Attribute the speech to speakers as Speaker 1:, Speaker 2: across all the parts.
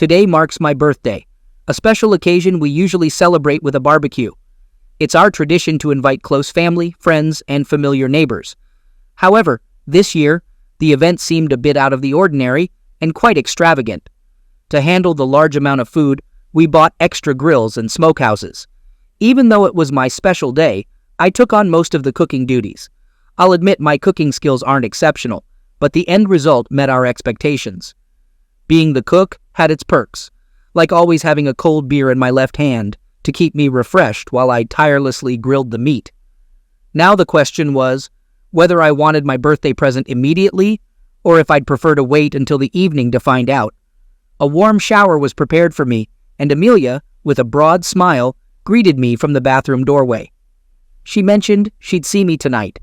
Speaker 1: Today marks my birthday, a special occasion we usually celebrate with a barbecue. It's our tradition to invite close family, friends, and familiar neighbors. However, this year, the event seemed a bit out of the ordinary and quite extravagant. To handle the large amount of food, we bought extra grills and smokehouses. Even though it was my special day, I took on most of the cooking duties. I'll admit my cooking skills aren't exceptional, but the end result met our expectations. Being the cook had its perks, like always having a cold beer in my left hand to keep me refreshed while I tirelessly grilled the meat. Now the question was whether I wanted my birthday present immediately or if I'd prefer to wait until the evening to find out. A warm shower was prepared for me, and Amelia, with a broad smile, greeted me from the bathroom doorway. She mentioned she'd see me tonight.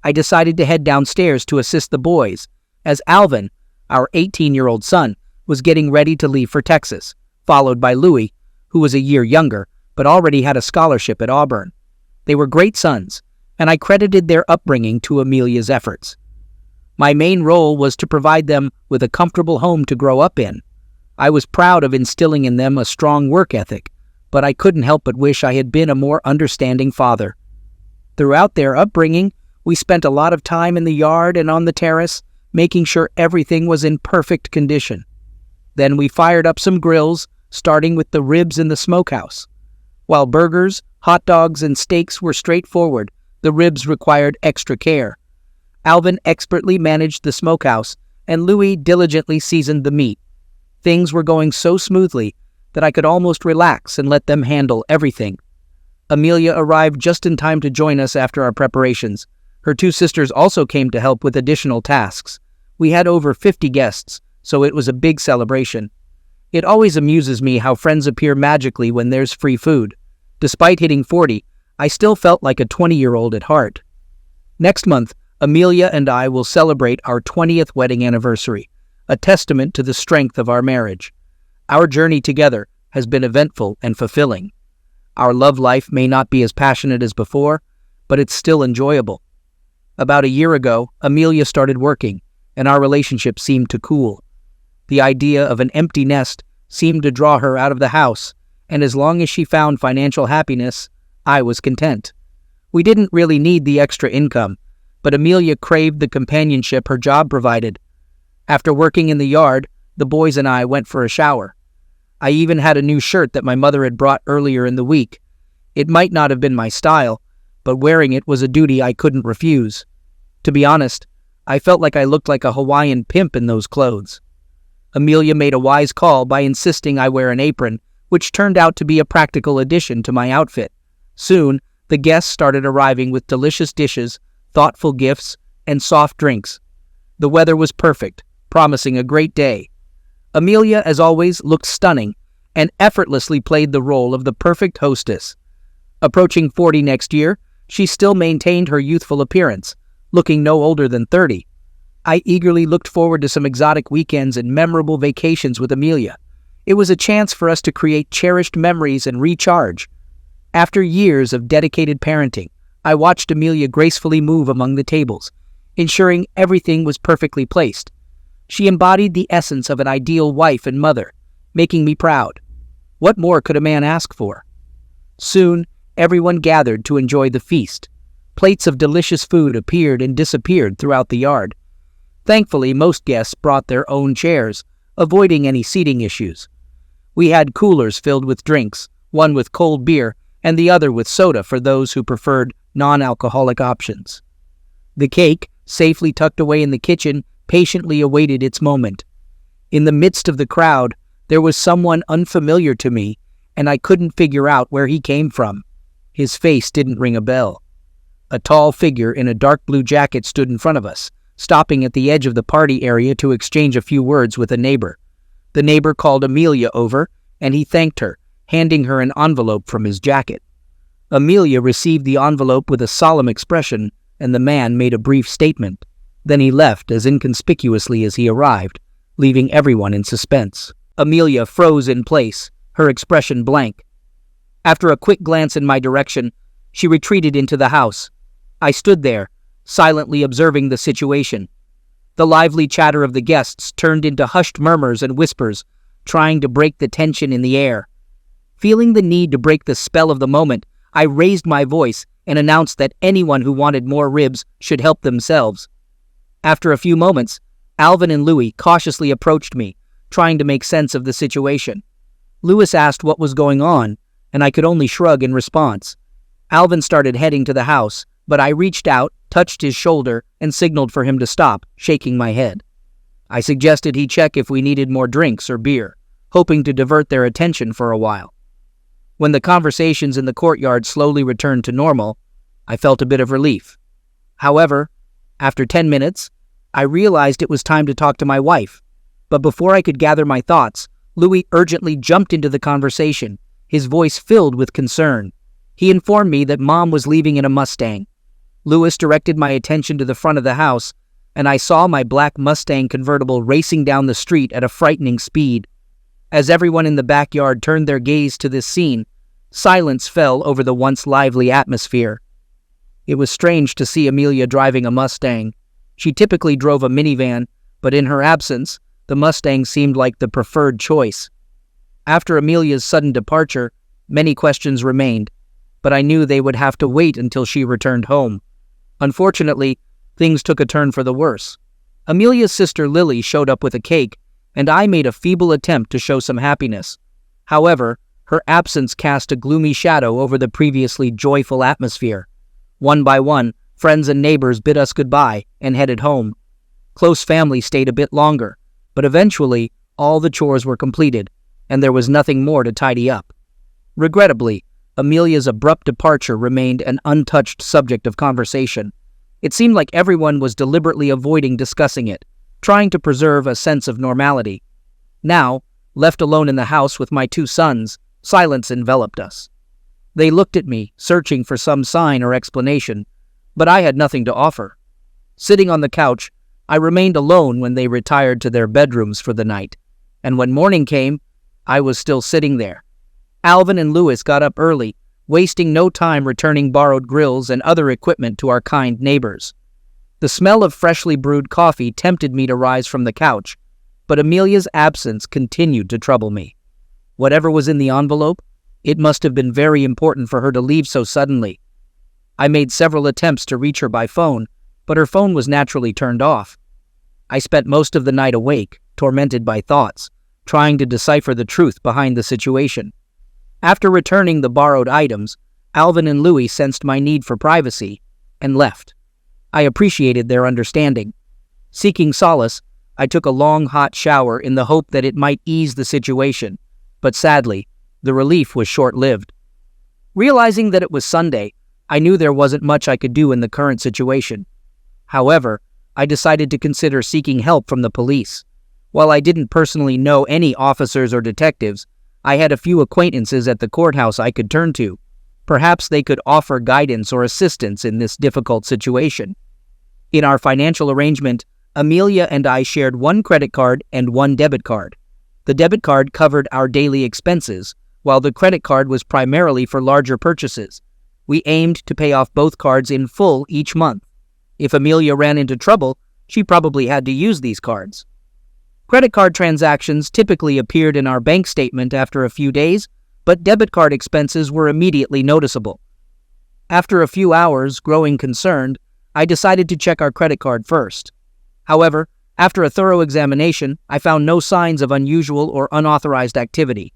Speaker 1: I decided to head downstairs to assist the boys, as Alvin, our 18-year-old son, was getting ready to leave for Texas, followed by Louis, who was a year younger, but already had a scholarship at Auburn. They were great sons, and I credited their upbringing to Amelia's efforts. My main role was to provide them with a comfortable home to grow up in. I was proud of instilling in them a strong work ethic, but I couldn't help but wish I had been a more understanding father. Throughout their upbringing, we spent a lot of time in the yard and on the terrace, making sure everything was in perfect condition. Then we fired up some grills, starting with the ribs in the smokehouse. While burgers, hot dogs, and steaks were straightforward, the ribs required extra care. Alvin expertly managed the smokehouse, and Louis diligently seasoned the meat. Things were going so smoothly that I could almost relax and let them handle everything. Amelia arrived just in time to join us after our preparations. Her two sisters also came to help with additional tasks. We had over 50 guests, so it was a big celebration. It always amuses me how friends appear magically when there's free food. Despite hitting 40, I still felt like a 20-year-old at heart. Next month, Amelia and I will celebrate our 20th wedding anniversary, a testament to the strength of our marriage. Our journey together has been eventful and fulfilling. Our love life may not be as passionate as before, but it's still enjoyable. About a year ago, Amelia started working, and our relationship seemed to cool. The idea of an empty nest seemed to draw her out of the house, and as long as she found financial happiness, I was content. We didn't really need the extra income, but Amelia craved the companionship her job provided. After working in the yard, the boys and I went for a shower. I even had a new shirt that my mother had brought earlier in the week. It might not have been my style, but wearing it was a duty I couldn't refuse. To be honest, I felt like I looked like a Hawaiian pimp in those clothes. Amelia made a wise call by insisting I wear an apron, which turned out to be a practical addition to my outfit. Soon, the guests started arriving with delicious dishes, thoughtful gifts, and soft drinks. The weather was perfect, promising a great day. Amelia, as always, looked stunning and effortlessly played the role of the perfect hostess. Approaching 40 next year, she still maintained her youthful appearance, looking no older than 30. I eagerly looked forward to some exotic weekends and memorable vacations with Amelia. It was a chance for us to create cherished memories and recharge. After years of dedicated parenting, I watched Amelia gracefully move among the tables, ensuring everything was perfectly placed. She embodied the essence of an ideal wife and mother, making me proud. What more could a man ask for? Soon, everyone gathered to enjoy the feast. Plates of delicious food appeared and disappeared throughout the yard. Thankfully, most guests brought their own chairs, avoiding any seating issues. We had coolers filled with drinks, one with cold beer and the other with soda for those who preferred non-alcoholic options. The cake, safely tucked away in the kitchen, patiently awaited its moment. In the midst of the crowd, there was someone unfamiliar to me, and I couldn't figure out where he came from. His face didn't ring a bell. A tall figure in a dark blue jacket stood in front of us, stopping at the edge of the party area to exchange a few words with a neighbor. The neighbor called Amelia over, and he thanked her, handing her an envelope from his jacket. Amelia received the envelope with a solemn expression, and the man made a brief statement. Then he left as inconspicuously as he arrived, leaving everyone in suspense. Amelia froze in place, her expression blank. After a quick glance in my direction, she retreated into the house. I stood there, silently observing the situation. The lively chatter of the guests turned into hushed murmurs and whispers, trying to break the tension in the air. Feeling the need to break the spell of the moment, I raised my voice and announced that anyone who wanted more ribs should help themselves. After a few moments, Alvin and Louis cautiously approached me, trying to make sense of the situation. Louis asked what was going on, and I could only shrug in response. Alvin started heading to the house, but I reached out, touched his shoulder, and signaled for him to stop, shaking my head. I suggested he check if we needed more drinks or beer, hoping to divert their attention for a while. When the conversations in the courtyard slowly returned to normal, I felt a bit of relief. However, after 10 minutes, I realized it was time to talk to my wife. But before I could gather my thoughts, Louis urgently jumped into the conversation, his voice filled with concern. He informed me that Mom was leaving in a Mustang. Louis directed my attention to the front of the house, and I saw my black Mustang convertible racing down the street at a frightening speed. As everyone in the backyard turned their gaze to this scene, silence fell over the once lively atmosphere. It was strange to see Amelia driving a Mustang. She typically drove a minivan, but in her absence, the Mustang seemed like the preferred choice. After Amelia's sudden departure, many questions remained, but I knew they would have to wait until she returned home. Unfortunately, things took a turn for the worse. Amelia's sister Lily showed up with a cake, and I made a feeble attempt to show some happiness. However, her absence cast a gloomy shadow over the previously joyful atmosphere. One by one, friends and neighbors bid us goodbye and headed home. Close family stayed a bit longer, but eventually, all the chores were completed, and there was nothing more to tidy up. Regrettably, Amelia's abrupt departure remained an untouched subject of conversation. It seemed like everyone was deliberately avoiding discussing it, trying to preserve a sense of normality. Now, left alone in the house with my two sons, silence enveloped us. They looked at me, searching for some sign or explanation, but I had nothing to offer. Sitting on the couch, I remained alone when they retired to their bedrooms for the night, and when morning came, I was still sitting there. Alvin and Louis got up early, wasting no time returning borrowed grills and other equipment to our kind neighbors. The smell of freshly brewed coffee tempted me to rise from the couch, but Amelia's absence continued to trouble me. Whatever was in the envelope, it must have been very important for her to leave so suddenly. I made several attempts to reach her by phone, but her phone was naturally turned off. I spent most of the night awake, tormented by thoughts, trying to decipher the truth behind the situation. After returning the borrowed items, Alvin and Louis sensed my need for privacy and left. I appreciated their understanding. Seeking solace, I took a long hot shower in the hope that it might ease the situation, but sadly, the relief was short-lived. Realizing that it was Sunday, I knew there wasn't much I could do in the current situation. However, I decided to consider seeking help from the police. While I didn't personally know any officers or detectives, I had a few acquaintances at the courthouse I could turn to. Perhaps they could offer guidance or assistance in this difficult situation. In our financial arrangement, Amelia and I shared one credit card and one debit card. The debit card covered our daily expenses, while the credit card was primarily for larger purchases. We aimed to pay off both cards in full each month. If Amelia ran into trouble, she probably had to use these cards. Credit card transactions typically appeared in our bank statement after a few days, but debit card expenses were immediately noticeable. After a few hours, growing concerned, I decided to check our credit card first. However, after a thorough examination, I found no signs of unusual or unauthorized activity.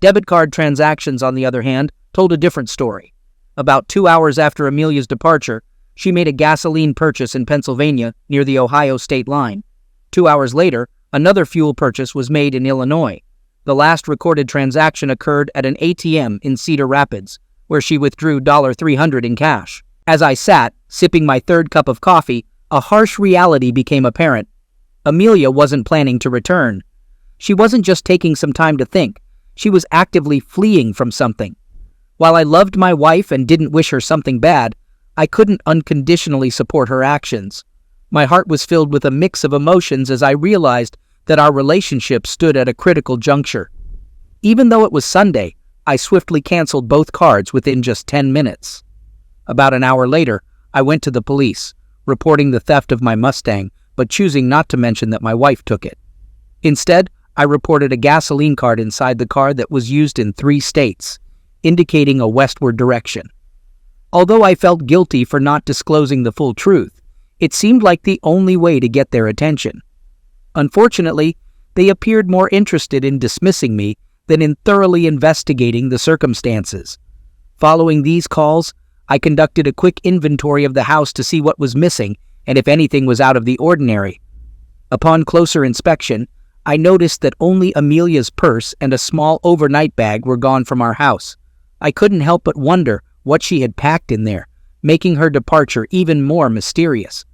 Speaker 1: Debit card transactions, on the other hand, told a different story. About 2 hours after Amelia's departure, she made a gasoline purchase in Pennsylvania near the Ohio state line. 2 hours later, another fuel purchase was made in Illinois. The last recorded transaction occurred at an ATM in Cedar Rapids, where she withdrew $300 in cash. As I sat, sipping my third cup of coffee, a harsh reality became apparent. Amelia wasn't planning to return. She wasn't just taking some time to think. She was actively fleeing from something. While I loved my wife and didn't wish her something bad, I couldn't unconditionally support her actions. My heart was filled with a mix of emotions as I realized that our relationship stood at a critical juncture. Even though it was Sunday, I swiftly canceled both cards within just 10 minutes. About an hour later, I went to the police, reporting the theft of my Mustang, but choosing not to mention that my wife took it. Instead, I reported a gasoline card inside the car that was used in 3 states, indicating a westward direction. Although I felt guilty for not disclosing the full truth, it seemed like the only way to get their attention. Unfortunately, they appeared more interested in dismissing me than in thoroughly investigating the circumstances. Following these calls, I conducted a quick inventory of the house to see what was missing and if anything was out of the ordinary. Upon closer inspection, I noticed that only Amelia's purse and a small overnight bag were gone from our house. I couldn't help but wonder what she had packed in there, making her departure even more mysterious.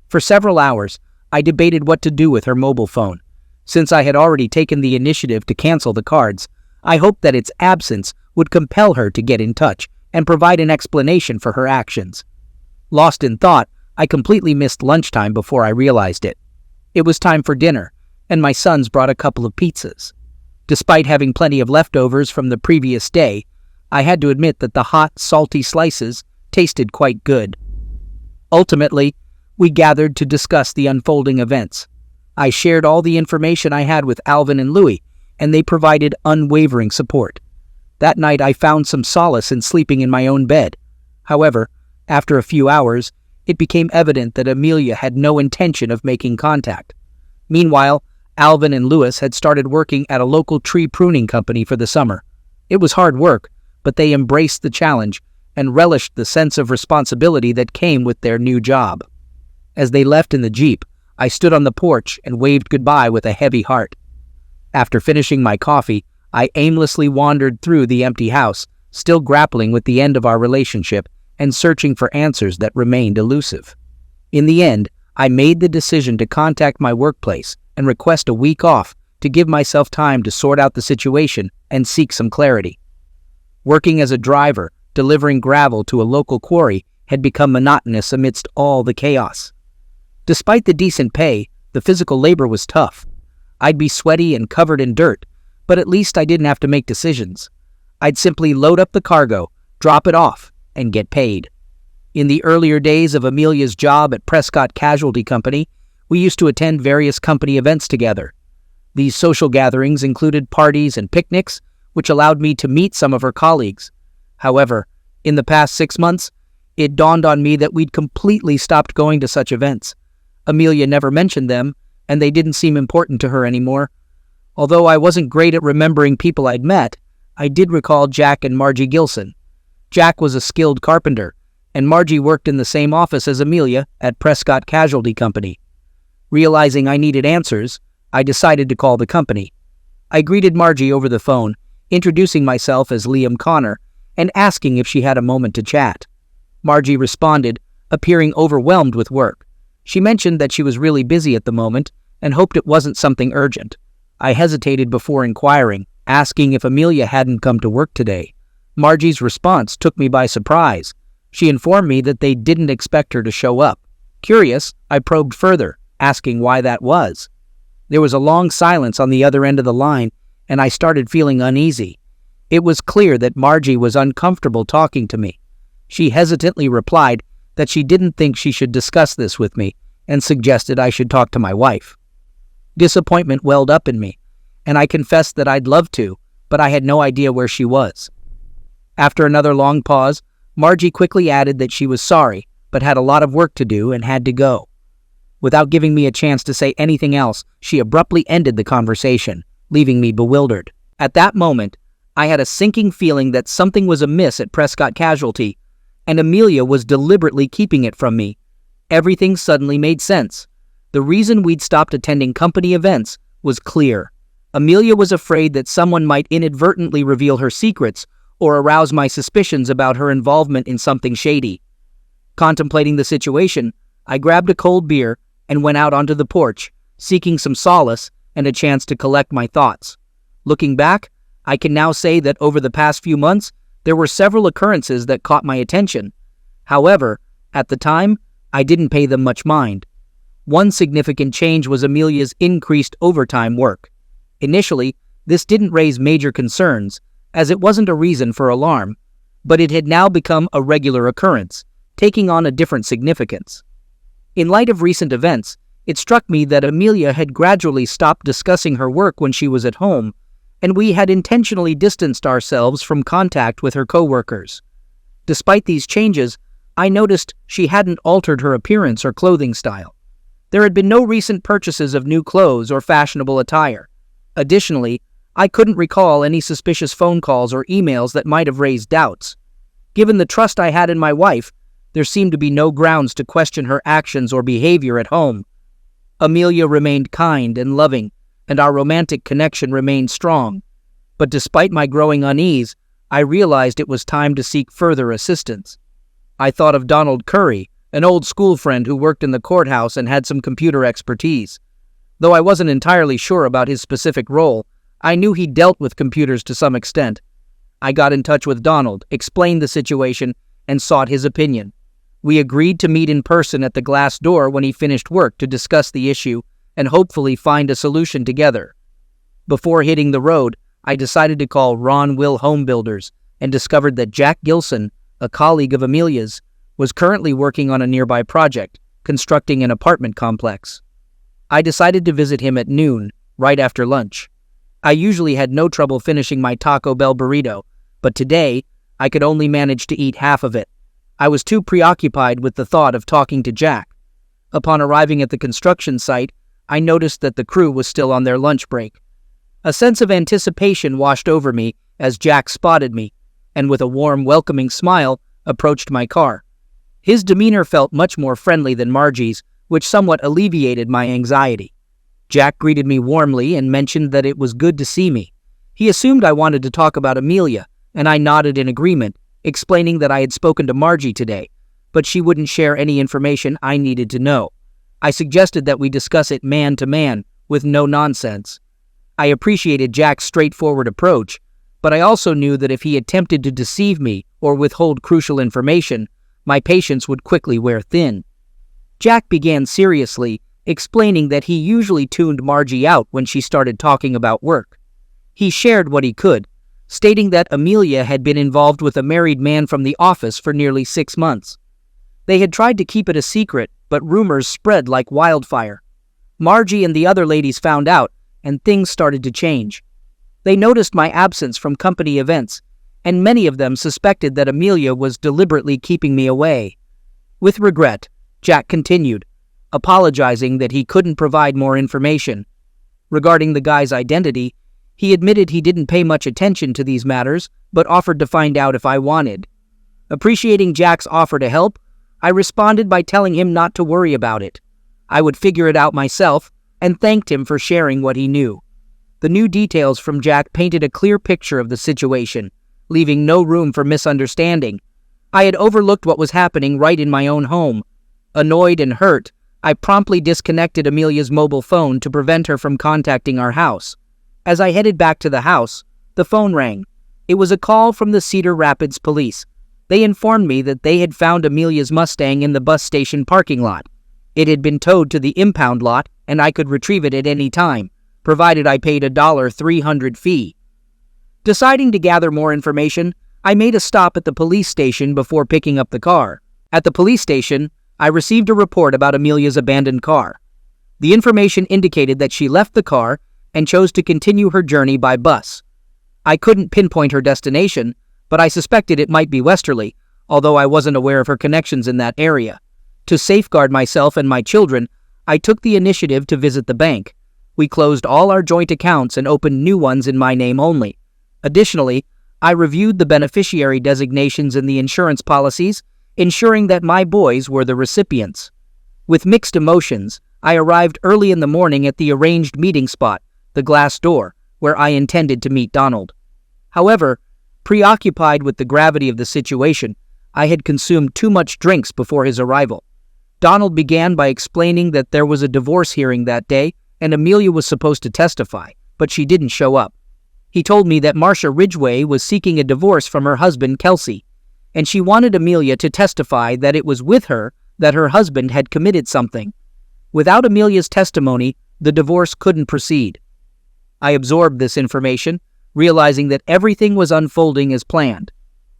Speaker 1: For several hours, I debated what to do with her mobile phone. Since I had already taken the initiative to cancel the cards, I hoped that its absence would compel her to get in touch and provide an explanation for her actions. Lost in thought, I completely missed lunchtime before I realized it. It was time for dinner, and my sons brought a couple of pizzas. Despite having plenty of leftovers from the previous day, I had to admit that the hot, salty slices tasted quite good. Ultimately, we gathered to discuss the unfolding events. I shared all the information I had with Alvin and Louie, and they provided unwavering support. That night I found some solace in sleeping in my own bed. However, after a few hours, it became evident that Amelia had no intention of making contact. Meanwhile, Alvin and Louis had started working at a local tree pruning company for the summer. It was hard work, but they embraced the challenge and relished the sense of responsibility that came with their new job. As they left in the Jeep, I stood on the porch and waved goodbye with a heavy heart. After finishing my coffee, I aimlessly wandered through the empty house, still grappling with the end of our relationship and searching for answers that remained elusive. In the end, I made the decision to contact my workplace and request a week off to give myself time to sort out the situation and seek some clarity. Working as a driver, delivering gravel to a local quarry had become monotonous amidst all the chaos. Despite the decent pay, the physical labor was tough. I'd be sweaty and covered in dirt, but at least I didn't have to make decisions. I'd simply load up the cargo, drop it off, and get paid. In the earlier days of Amelia's job at Prescott Casualty Company, we used to attend various company events together. These social gatherings included parties and picnics, which allowed me to meet some of her colleagues. However, in the past 6 months, it dawned on me that we'd completely stopped going to such events. Amelia never mentioned them, and they didn't seem important to her anymore. Although I wasn't great at remembering people I'd met, I did recall Jack and Margie Gilson. Jack was a skilled carpenter, and Margie worked in the same office as Amelia at Prescott Casualty Company. Realizing I needed answers, I decided to call the company. I greeted Margie over the phone, introducing myself as Liam Connor, and asking if she had a moment to chat. Margie responded, appearing overwhelmed with work. She mentioned that she was really busy at the moment and hoped it wasn't something urgent. I hesitated before inquiring, asking if Amelia hadn't come to work today. Margie's response took me by surprise. She informed me that they didn't expect her to show up. Curious, I probed further, asking why that was. There was a long silence on the other end of the line, and I started feeling uneasy. It was clear that Margie was uncomfortable talking to me. She hesitantly replied that she didn't think she should discuss this with me and suggested I should talk to my wife. Disappointment welled up in me, and I confessed that I'd love to, but I had no idea where she was. After another long pause, Margie quickly added that she was sorry, but had a lot of work to do and had to go. Without giving me a chance to say anything else, she abruptly ended the conversation, leaving me bewildered. At that moment, I had a sinking feeling that something was amiss at Prescott Casualty, and Amelia was deliberately keeping it from me. Everything suddenly made sense. The reason we'd stopped attending company events was clear. Amelia was afraid that someone might inadvertently reveal her secrets or arouse my suspicions about her involvement in something shady. Contemplating the situation, I grabbed a cold beer and went out onto the porch, seeking some solace and a chance to collect my thoughts. Looking back, I can now say that over the past few months, there were several occurrences that caught my attention. However, at the time, I didn't pay them much mind. One significant change was Amelia's increased overtime work. Initially, this didn't raise major concerns, as it wasn't a reason for alarm, but it had now become a regular occurrence, taking on a different significance. In light of recent events, It struck me that Amelia had gradually stopped discussing her work when she was at home, and we had intentionally distanced ourselves from contact with her coworkers. Despite these changes, I noticed she hadn't altered her appearance or clothing style. There had been no recent purchases of new clothes or fashionable attire. Additionally, I couldn't recall any suspicious phone calls or emails that might have raised doubts. Given the trust I had in my wife, there seemed to be no grounds to question her actions or behavior at home. Amelia remained kind and loving, and our romantic connection remained strong. But despite my growing unease, I realized it was time to seek further assistance. I thought of Donald Curry, an old school friend who worked in the courthouse and had some computer expertise. Though I wasn't entirely sure about his specific role, I knew he dealt with computers to some extent. I got in touch with Donald, explained the situation, and sought his opinion. We agreed to meet in person at the glass door when he finished work to discuss the issue and hopefully find a solution together. Before hitting the road, I decided to call Ron Will Home Builders and discovered that Jack Gilson, a colleague of Amelia's, was currently working on a nearby project, constructing an apartment complex. I decided to visit him at noon, right after lunch. I usually had no trouble finishing my Taco Bell burrito, but today I could only manage to eat half of it. I was too preoccupied with the thought of talking to Jack. Upon arriving at the construction site, I noticed that the crew was still on their lunch break. A sense of anticipation washed over me as Jack spotted me, and with a warm, welcoming smile, approached my car. His demeanor felt much more friendly than Margie's, which somewhat alleviated my anxiety. Jack greeted me warmly and mentioned that it was good to see me. He assumed I wanted to talk about Amelia, and I nodded in agreement, explaining that I had spoken to Margie today, but she wouldn't share any information I needed to know. I suggested that we discuss it man to man, with no nonsense. I appreciated Jack's straightforward approach, but I also knew that if he attempted to deceive me or withhold crucial information, my patience would quickly wear thin. Jack began seriously, explaining that he usually tuned Margie out when she started talking about work. He shared what he could, stating that Amelia had been involved with a married man from the office for nearly 6 months. They had tried to keep it a secret, but rumors spread like wildfire. Margie and the other ladies found out, and things started to change. They noticed my absence from company events, and many of them suspected that Amelia was deliberately keeping me away. With regret, Jack continued, apologizing that he couldn't provide more information. Regarding the guy's identity, he admitted he didn't pay much attention to these matters, but offered to find out if I wanted. Appreciating Jack's offer to help, I responded by telling him not to worry about it. I would figure it out myself, and thanked him for sharing what he knew. The new details from Jack painted a clear picture of the situation, leaving no room for misunderstanding. I had overlooked what was happening right in my own home. Annoyed and hurt, I promptly disconnected Amelia's mobile phone to prevent her from contacting our house. As I headed back to the house, the phone rang. It was a call from the Cedar Rapids police. They informed me that they had found Amelia's Mustang in the bus station parking lot. It had been towed to the impound lot, and I could retrieve it at any time, provided I paid a $300 fee. Deciding to gather more information, I made a stop at the police station before picking up the car. At the police station, I received a report about Amelia's abandoned car. The information indicated that she left the car and chose to continue her journey by bus. I couldn't pinpoint her destination, but I suspected it might be westerly, although I wasn't aware of her connections in that area. To safeguard myself and my children, I took the initiative to visit the bank. We closed all our joint accounts and opened new ones in my name only. Additionally, I reviewed the beneficiary designations in the insurance policies, ensuring that my boys were the recipients. With mixed emotions, I arrived early in the morning at the arranged meeting spot, the glass door, where I intended to meet Donald. However, preoccupied with the gravity of the situation, I had consumed too much drinks before his arrival. Donald began by explaining that there was a divorce hearing that day and Amelia was supposed to testify, but she didn't show up. He told me that Marcia Ridgway was seeking a divorce from her husband, Kelsey, and she wanted Amelia to testify that it was with her that her husband had committed something. Without Amelia's testimony, the divorce couldn't proceed. I absorbed this information, realizing that everything was unfolding as planned.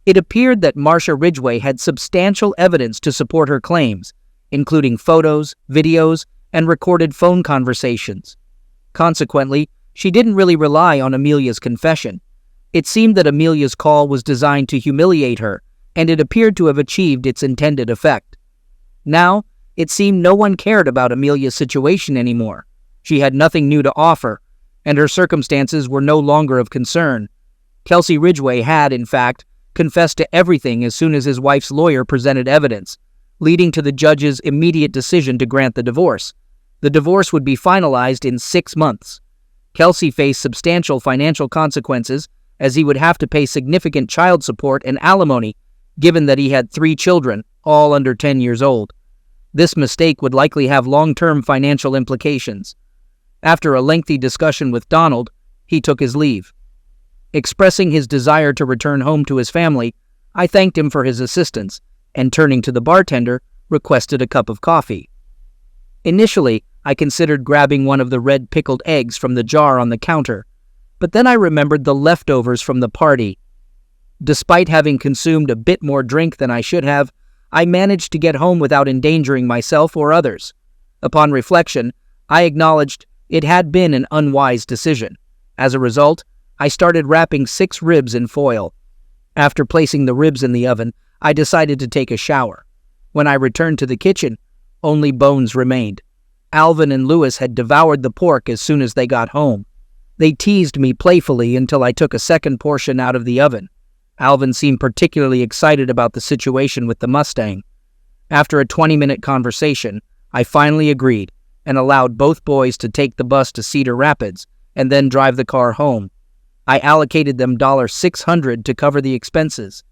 Speaker 1: It appeared that Marcia Ridgway had substantial evidence to support her claims, including photos, videos, and recorded phone conversations. Consequently, she didn't really rely on Amelia's confession. It seemed that Amelia's call was designed to humiliate her, and it appeared to have achieved its intended effect. Now, it seemed no one cared about Amelia's situation anymore. She had nothing new to offer, and her circumstances were no longer of concern. Kelsey Ridgway had, in fact, confessed to everything as soon as his wife's lawyer presented evidence, leading to the judge's immediate decision to grant the divorce. The divorce would be finalized in 6 months. Kelsey faced substantial financial consequences, as he would have to pay significant child support and alimony, given that he had 3 children, all under 10 years old. This mistake would likely have long-term financial implications. After a lengthy discussion with Donald, he took his leave. Expressing his desire to return home to his family, I thanked him for his assistance, and turning to the bartender, requested a cup of coffee. Initially, I considered grabbing one of the red pickled eggs from the jar on the counter, but then I remembered the leftovers from the party. Despite having consumed a bit more drink than I should have, I managed to get home without endangering myself or others. Upon reflection, I acknowledged it had been an unwise decision. As a result, I started wrapping 6 ribs in foil. After placing the ribs in the oven, I decided to take a shower. When I returned to the kitchen, only bones remained. Alvin and Louis had devoured the pork as soon as they got home. They teased me playfully until I took a second portion out of the oven. Alvin seemed particularly excited about the situation with the Mustang. After a 20-minute conversation, I finally agreed and allowed both boys to take the bus to Cedar Rapids and then drive the car home. I allocated them $600 to cover the expenses.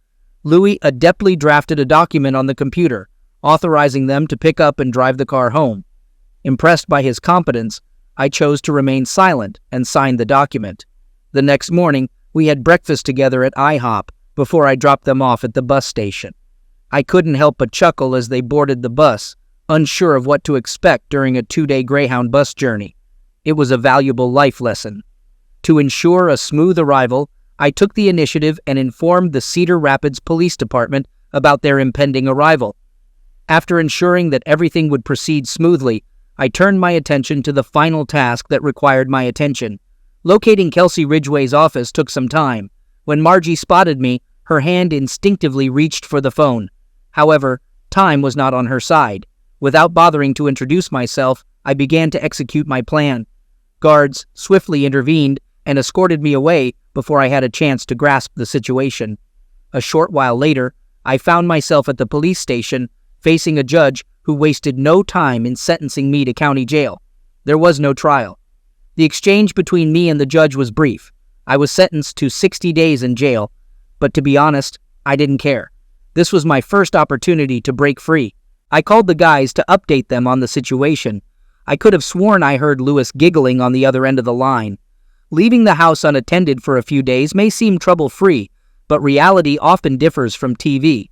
Speaker 1: Louis adeptly drafted a document on the computer, authorizing them to pick up and drive the car home. Impressed by his competence, I chose to remain silent and signed the document. The next morning, we had breakfast together at IHOP before I dropped them off at the bus station. I couldn't help but chuckle as they boarded the bus, unsure of what to expect during a 2-day Greyhound bus journey. It was a valuable life lesson. To ensure a smooth arrival, I took the initiative and informed the Cedar Rapids Police Department about their impending arrival. After ensuring that everything would proceed smoothly, I turned my attention to the final task that required my attention. Locating Kelsey Ridgway's office took some time. When Margie spotted me, her hand instinctively reached for the phone. However, time was not on her side. Without bothering to introduce myself, I began to execute my plan. Guards swiftly intervened and escorted me away before I had a chance to grasp the situation. A short while later, I found myself at the police station, facing a judge who wasted no time in sentencing me to county jail. There was no trial. The exchange between me and the judge was brief. I was sentenced to 60 days in jail, but to be honest, I didn't care. This was my first opportunity to break free. I called the guys to update them on the situation. I could have sworn I heard Louis giggling on the other end of the line. Leaving the house unattended for a few days may seem trouble-free, but reality often differs from TV.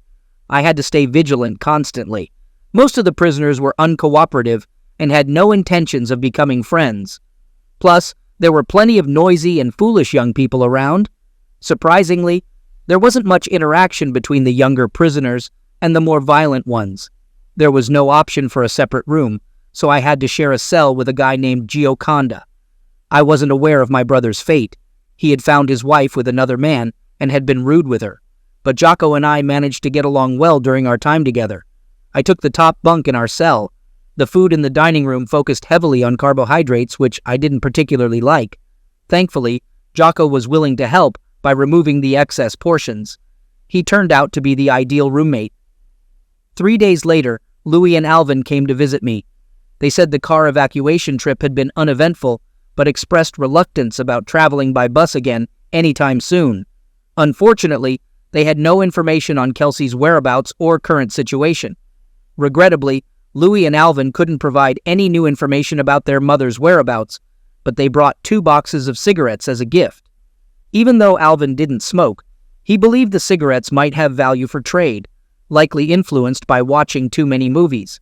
Speaker 1: I had to stay vigilant constantly. Most of the prisoners were uncooperative and had no intentions of becoming friends. Plus, there were plenty of noisy and foolish young people around. Surprisingly, there wasn't much interaction between the younger prisoners and the more violent ones. There was no option for a separate room, so I had to share a cell with a guy named Gioconda. I wasn't aware of my brother's fate. He had found his wife with another man and had been rude with her, but Jocko and I managed to get along well during our time together. I took the top bunk in our cell. The food in the dining room focused heavily on carbohydrates, which I didn't particularly like. Thankfully, Jocko was willing to help by removing the excess portions. He turned out to be the ideal roommate. 3 days later, Louis and Alvin came to visit me. They said the car evacuation trip had been uneventful, but expressed reluctance about traveling by bus again anytime soon. Unfortunately, they had no information on Kelsey's whereabouts or current situation. Regrettably, Louis and Alvin couldn't provide any new information about their mother's whereabouts, but they brought 2 boxes of cigarettes as a gift. Even though Alvin didn't smoke, he believed the cigarettes might have value for trade, likely influenced by watching too many movies.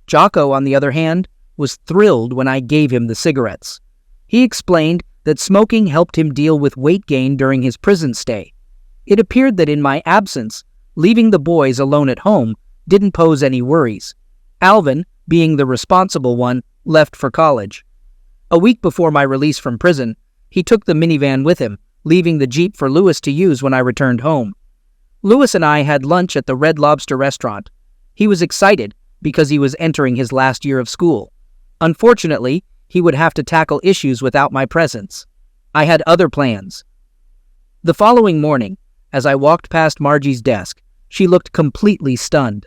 Speaker 1: Jocko, on the other hand, was thrilled when I gave him the cigarettes. He explained that smoking helped him deal with weight gain during his prison stay. It appeared that in my absence, leaving the boys alone at home didn't pose any worries. Alvin, being the responsible one, left for college. A week before my release from prison, he took the minivan with him, leaving the Jeep for Lewis to use when I returned home. Lewis and I had lunch at the Red Lobster restaurant. He was excited because he was entering his last year of school. Unfortunately, he would have to tackle issues without my presence. I had other plans. The following morning, as I walked past Margie's desk, she looked completely stunned.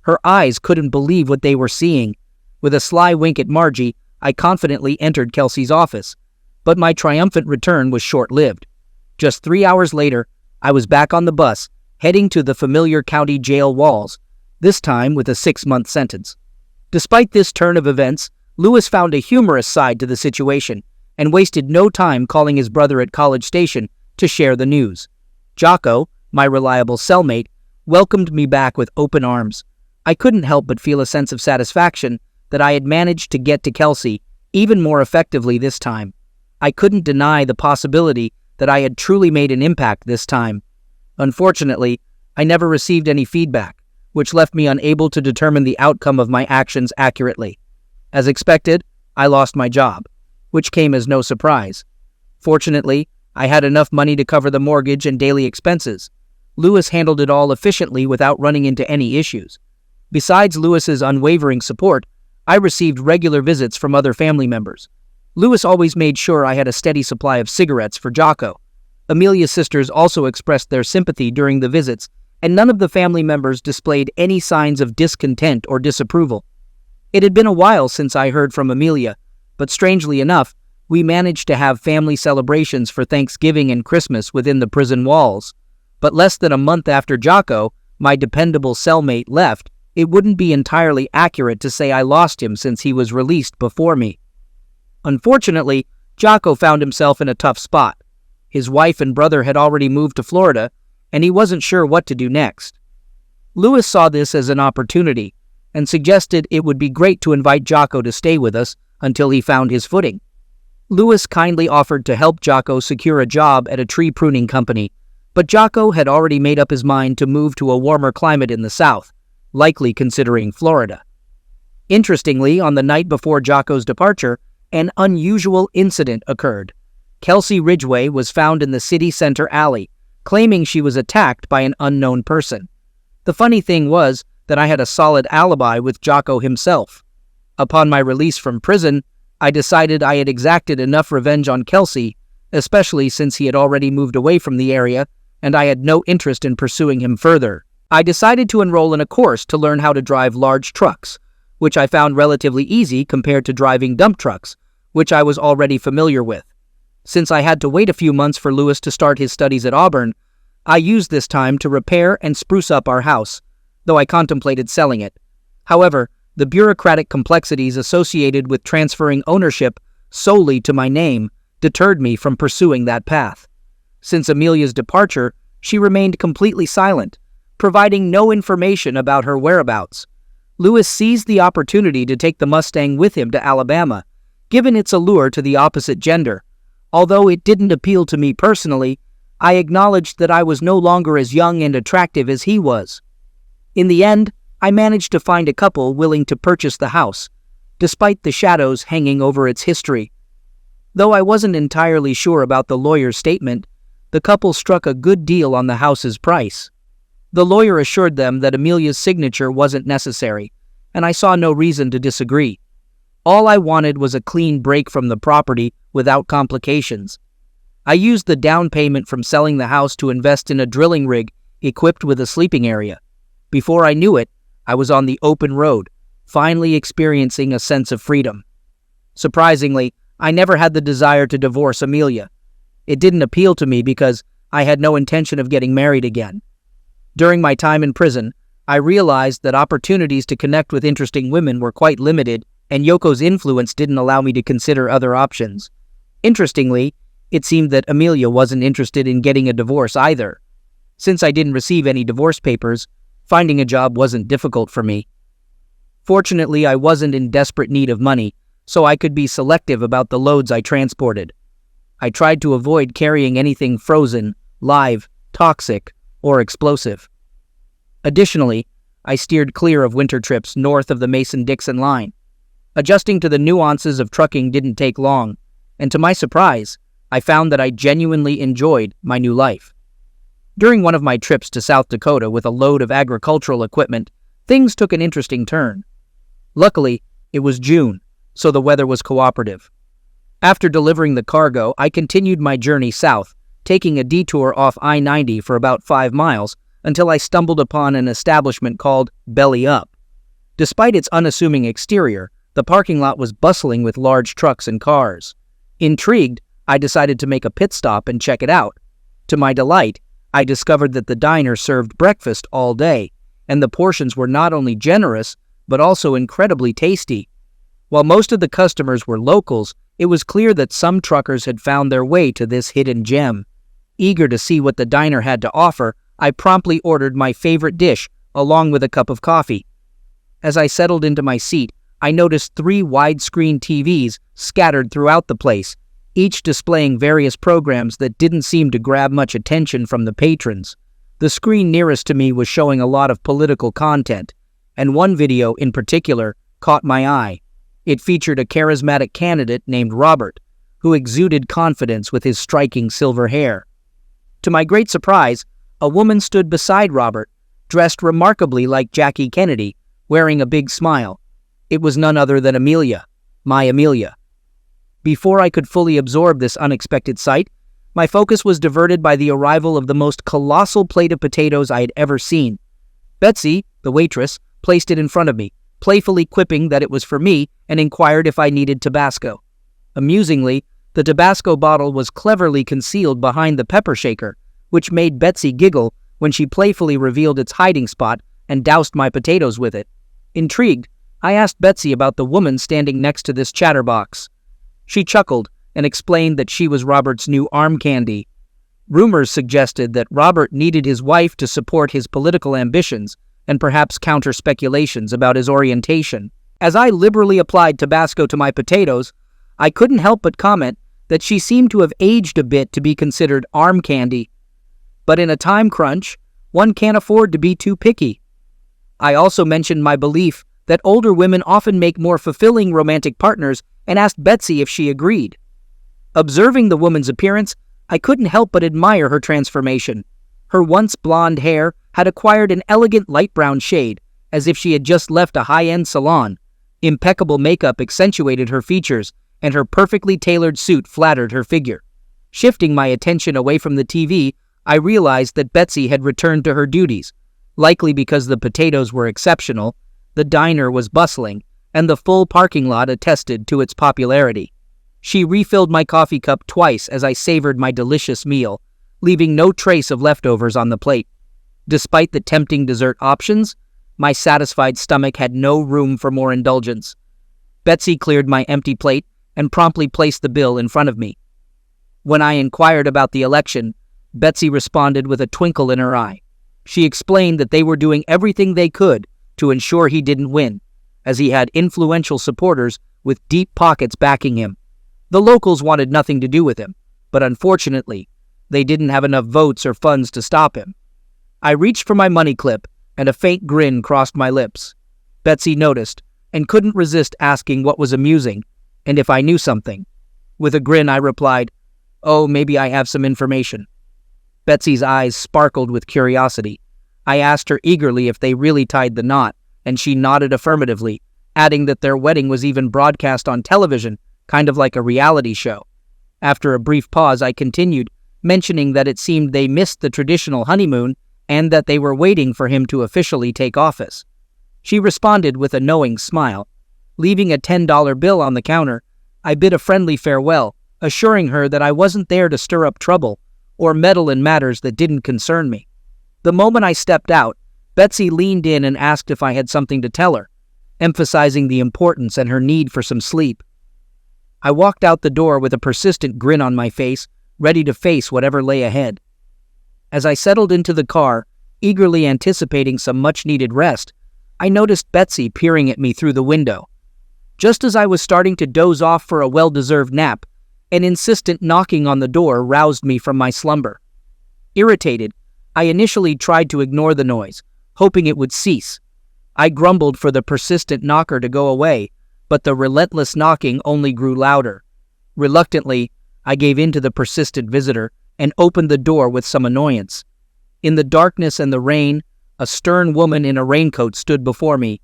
Speaker 1: Her eyes couldn't believe what they were seeing. With a sly wink at Margie, I confidently entered Kelsey's office. But my triumphant return was short-lived. Just 3 hours later, I was back on the bus, heading to the familiar county jail walls, this time with a 6-month sentence. Despite this turn of events, Lewis found a humorous side to the situation and wasted no time calling his brother at College Station to share the news. Jocko, my reliable cellmate, welcomed me back with open arms. I couldn't help but feel a sense of satisfaction that I had managed to get to Kelsey even more effectively this time. I couldn't deny the possibility that I had truly made an impact this time. Unfortunately, I never received any feedback, which left me unable to determine the outcome of my actions accurately. As expected, I lost my job, which came as no surprise. Fortunately, I had enough money to cover the mortgage and daily expenses. Lewis handled it all efficiently without running into any issues. Besides Lewis's unwavering support, I received regular visits from other family members. Lewis always made sure I had a steady supply of cigarettes for Jocko. Amelia's sisters also expressed their sympathy during the visits, and none of the family members displayed any signs of discontent or disapproval. It had been a while since I heard from Amelia, but strangely enough, we managed to have family celebrations for Thanksgiving and Christmas within the prison walls. But less than a month after Jocko, my dependable cellmate, left, it wouldn't be entirely accurate to say I lost him since he was released before me. Unfortunately, Jocko found himself in a tough spot. His wife and brother had already moved to Florida, and he wasn't sure what to do next. Lewis saw this as an opportunity and suggested it would be great to invite Jocko to stay with us until he found his footing. Lewis kindly offered to help Jocko secure a job at a tree pruning company, but Jocko had already made up his mind to move to a warmer climate in the South, likely considering Florida. Interestingly, on the night before Jocko's departure, an unusual incident occurred. Kelsey Ridgway was found in the city center alley, claiming she was attacked by an unknown person. The funny thing was that I had a solid alibi with Jocko himself. Upon my release from prison, I decided I had exacted enough revenge on Kelsey, especially since he had already moved away from the area and I had no interest in pursuing him further. I decided to enroll in a course to learn how to drive large trucks, which I found relatively easy compared to driving dump trucks, which I was already familiar with. Since I had to wait a few months for Lewis to start his studies at Auburn, I used this time to repair and spruce up our house, though I contemplated selling it. However, the bureaucratic complexities associated with transferring ownership solely to my name deterred me from pursuing that path. Since Amelia's departure, she remained completely silent, providing no information about her whereabouts. Lewis seized the opportunity to take the Mustang with him to Alabama, given its allure to the opposite gender. Although it didn't appeal to me personally, I acknowledged that I was no longer as young and attractive as he was. In the end, I managed to find a couple willing to purchase the house, despite the shadows hanging over its history. Though I wasn't entirely sure about the lawyer's statement, the couple struck a good deal on the house's price. The lawyer assured them that Amelia's signature wasn't necessary, and I saw no reason to disagree. All I wanted was a clean break from the property without complications. I used the down payment from selling the house to invest in a drilling rig equipped with a sleeping area. Before I knew it, I was on the open road, finally experiencing a sense of freedom. Surprisingly, I never had the desire to divorce Amelia. It didn't appeal to me because I had no intention of getting married again. During my time in prison, I realized that opportunities to connect with interesting women were quite limited, and Yoko's influence didn't allow me to consider other options. Interestingly, it seemed that Amelia wasn't interested in getting a divorce either. Since I didn't receive any divorce papers, finding a job wasn't difficult for me. Fortunately, I wasn't in desperate need of money, so I could be selective about the loads I transported. I tried to avoid carrying anything frozen, live, toxic, or explosive. Additionally, I steered clear of winter trips north of the Mason-Dixon line. Adjusting to the nuances of trucking didn't take long, and to my surprise, I found that I genuinely enjoyed my new life. During one of my trips to South Dakota with a load of agricultural equipment, things took an interesting turn. Luckily, it was June, so the weather was cooperative. After delivering the cargo, I continued my journey south, taking a detour off I-90 for about 5 miles until I stumbled upon an establishment called Belly Up. Despite its unassuming exterior, the parking lot was bustling with large trucks and cars. Intrigued, I decided to make a pit stop and check it out. To my delight, I discovered that the diner served breakfast all day, and the portions were not only generous, but also incredibly tasty. While most of the customers were locals, it was clear that some truckers had found their way to this hidden gem. Eager to see what the diner had to offer, I promptly ordered my favorite dish, along with a cup of coffee. As I settled into my seat, I noticed 3 widescreen TVs scattered throughout the place, each displaying various programs that didn't seem to grab much attention from the patrons. The screen nearest to me was showing a lot of political content, and one video in particular caught my eye. It featured a charismatic candidate named Robert, who exuded confidence with his striking silver hair. To my great surprise, a woman stood beside Robert, dressed remarkably like Jackie Kennedy, wearing a big smile. It was none other than Amelia, my Amelia. Before I could fully absorb this unexpected sight, my focus was diverted by the arrival of the most colossal plate of potatoes I had ever seen. Betsy, the waitress, placed it in front of me, playfully quipping that it was for me and inquired if I needed Tabasco. Amusingly, the Tabasco bottle was cleverly concealed behind the pepper shaker, which made Betsy giggle when she playfully revealed its hiding spot and doused my potatoes with it. Intrigued, I asked Betsy about the woman standing next to this chatterbox. She chuckled and explained that she was Robert's new arm candy. Rumors suggested that Robert needed his wife to support his political ambitions and perhaps counter speculations about his orientation. As I liberally applied Tabasco to my potatoes, I couldn't help but comment that she seemed to have aged a bit to be considered arm candy. But in a time crunch, one can't afford to be too picky. I also mentioned my belief that older women often make more fulfilling romantic partners and asked Betsy if she agreed. Observing the woman's appearance, I couldn't help but admire her transformation. Her once blonde hair had acquired an elegant light brown shade, as if she had just left a high-end salon. Impeccable makeup accentuated her features, and her perfectly tailored suit flattered her figure. Shifting my attention away from the TV, I realized that Betsy had returned to her duties. Likely because the potatoes were exceptional, the diner was bustling, and the full parking lot attested to its popularity. She refilled my coffee cup twice as I savored my delicious meal, leaving no trace of leftovers on the plate. Despite the tempting dessert options, my satisfied stomach had no room for more indulgence. Betsy cleared my empty plate and promptly placed the bill in front of me. When I inquired about the election, Betsy responded with a twinkle in her eye. She explained that they were doing everything they could to ensure he didn't win, as he had influential supporters with deep pockets backing him. The locals wanted nothing to do with him, but unfortunately, they didn't have enough votes or funds to stop him. I reached for my money clip, and a faint grin crossed my lips. Betsy noticed, and couldn't resist asking what was amusing, and if I knew something. With a grin, I replied, "Oh, maybe I have some information." Betsy's eyes sparkled with curiosity. I asked her eagerly if they really tied the knot, and she nodded affirmatively, adding that their wedding was even broadcast on television, kind of like a reality show. After a brief pause, I continued, mentioning that it seemed they missed the traditional honeymoon and that they were waiting for him to officially take office. She responded with a knowing smile. Leaving a $10 bill on the counter, I bid a friendly farewell, assuring her that I wasn't there to stir up trouble or meddle in matters that didn't concern me. The moment I stepped out, Betsy leaned in and asked if I had something to tell her, emphasizing the importance and her need for some sleep. I walked out the door with a persistent grin on my face, ready to face whatever lay ahead. As I settled into the car, eagerly anticipating some much-needed rest, I noticed Betsy peering at me through the window. Just as I was starting to doze off for a well-deserved nap, an insistent knocking on the door roused me from my slumber. Irritated, I initially tried to ignore the noise, hoping it would cease. I grumbled for the persistent knocker to go away, but the relentless knocking only grew louder. Reluctantly, I gave in to the persistent visitor and opened the door with some annoyance. In the darkness and the rain, a stern woman in a raincoat stood before me.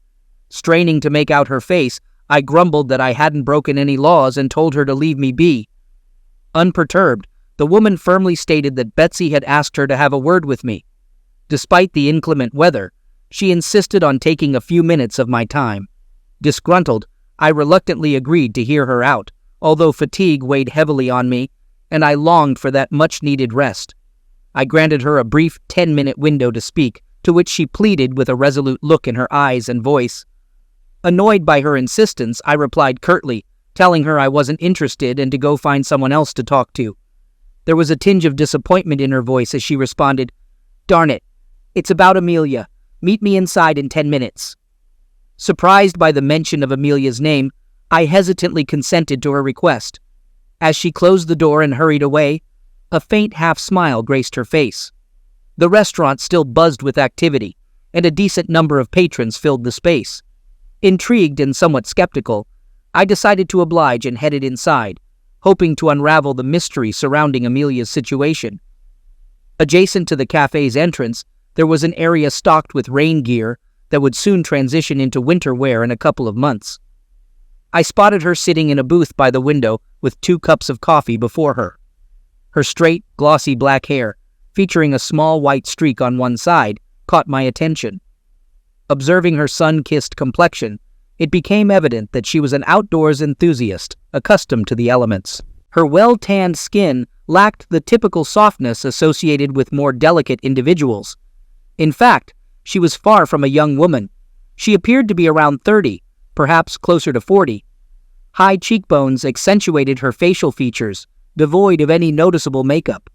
Speaker 1: Straining to make out her face, I grumbled that I hadn't broken any laws and told her to leave me be. Unperturbed, the woman firmly stated that Betsy had asked her to have a word with me. Despite the inclement weather, she insisted on taking a few minutes of my time. Disgruntled, I reluctantly agreed to hear her out, although fatigue weighed heavily on me, and I longed for that much-needed rest. I granted her a brief 10-minute window to speak, to which she pleaded with a resolute look in her eyes and voice. Annoyed by her insistence, I replied curtly, telling her I wasn't interested and to go find someone else to talk to. There was a tinge of disappointment in her voice as she responded, "Darn it, it's about Amelia. Meet me inside in 10 minutes. Surprised by the mention of Amelia's name, I hesitantly consented to her request. As she closed the door and hurried away, a faint half-smile graced her face. The restaurant still buzzed with activity, and a decent number of patrons filled the space. Intrigued and somewhat skeptical, I decided to oblige and headed inside, hoping to unravel the mystery surrounding Amelia's situation. Adjacent to the cafe's entrance, there was an area stocked with rain gear that would soon transition into winter wear in a couple of months. I spotted her sitting in a booth by the window with 2 cups of coffee before her. Her straight, glossy black hair, featuring a small white streak on one side, caught my attention. Observing her sun-kissed complexion, it became evident that she was an outdoors enthusiast, accustomed to the elements. Her well-tanned skin lacked the typical softness associated with more delicate individuals. In fact, she was far from a young woman. She appeared to be around 30, perhaps closer to 40. High cheekbones accentuated her facial features, devoid of any noticeable makeup.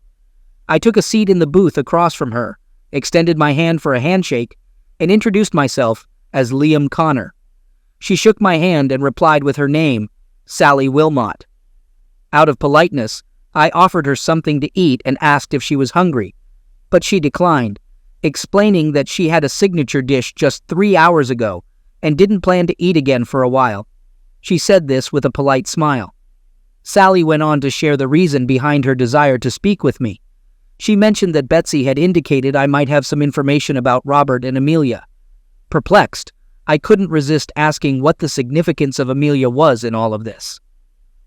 Speaker 1: I took a seat in the booth across from her, extended my hand for a handshake, and introduced myself as Liam Connor. She shook my hand and replied with her name, Sally Wilmot. Out of politeness, I offered her something to eat and asked if she was hungry, but she declined, explaining that she had a signature dish just 3 hours ago and didn't plan to eat again for a while. She said this with a polite smile. Sally went on to share the reason behind her desire to speak with me. She mentioned that Betsy had indicated I might have some information about Robert and Amelia. Perplexed, I couldn't resist asking what the significance of Amelia was in all of this.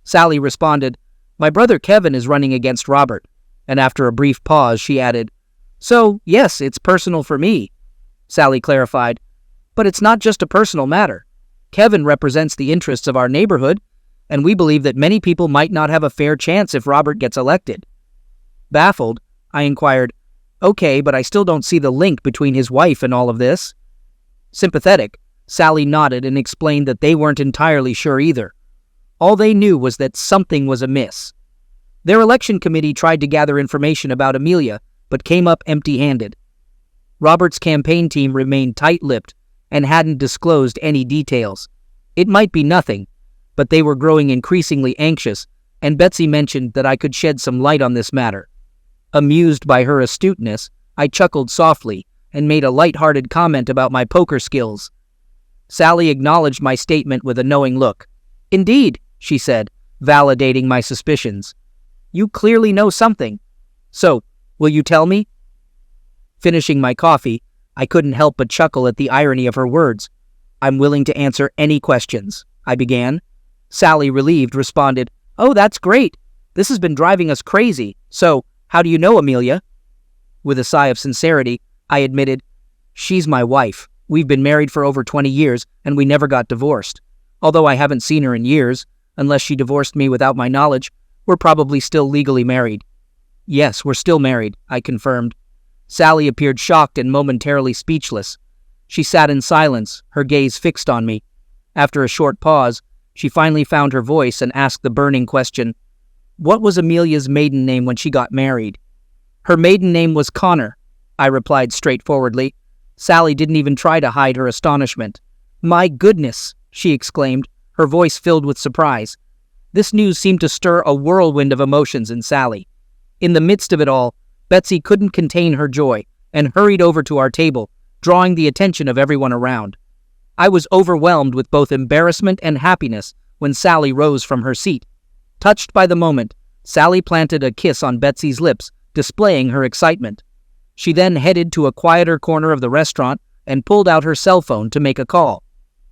Speaker 1: Sally responded, "My brother Kevin is running against Robert," and after a brief pause she added, "So, yes, it's personal for me." Sally clarified, "But it's not just a personal matter. Kevin represents the interests of our neighborhood, and we believe that many people might not have a fair chance if Robert gets elected." Baffled, I inquired, "Okay, but I still don't see the link between his wife and all of this." Sympathetic, Sally nodded and explained that they weren't entirely sure either. All they knew was that something was amiss. Their election committee tried to gather information about Amelia, but came up empty-handed. Robert's campaign team remained tight-lipped and hadn't disclosed any details. It might be nothing, but they were growing increasingly anxious, and Betsy mentioned that I could shed some light on this matter. Amused by her astuteness, I chuckled softly and made a light-hearted comment about my poker skills. Sally acknowledged my statement with a knowing look. "Indeed," she said, validating my suspicions. "You clearly know something. So, will you tell me?" Finishing my coffee, I couldn't help but chuckle at the irony of her words. "I'm willing to answer any questions," I began. Sally, relieved, responded, "Oh, that's great. This has been driving us crazy. So, how do you know Amelia?" With a sigh of sincerity, I admitted, "She's my wife. We've been married for over 20 years, and we never got divorced. Although I haven't seen her in years, unless she divorced me without my knowledge, we're probably still legally married." "Yes, we're still married," I confirmed. Sally appeared shocked and momentarily speechless. She sat in silence, her gaze fixed on me. After a short pause, she finally found her voice and asked the burning question, "What was Amelia's maiden name when she got married?" "Her maiden name was Connor," I replied straightforwardly. Sally didn't even try to hide her astonishment. "My goodness," she exclaimed, her voice filled with surprise. This news seemed to stir a whirlwind of emotions in Sally. In the midst of it all, Betsy couldn't contain her joy and hurried over to our table, drawing the attention of everyone around. I was overwhelmed with both embarrassment and happiness when Sally rose from her seat. Touched by the moment, Sally planted a kiss on Betsy's lips, displaying her excitement. She then headed to a quieter corner of the restaurant and pulled out her cell phone to make a call.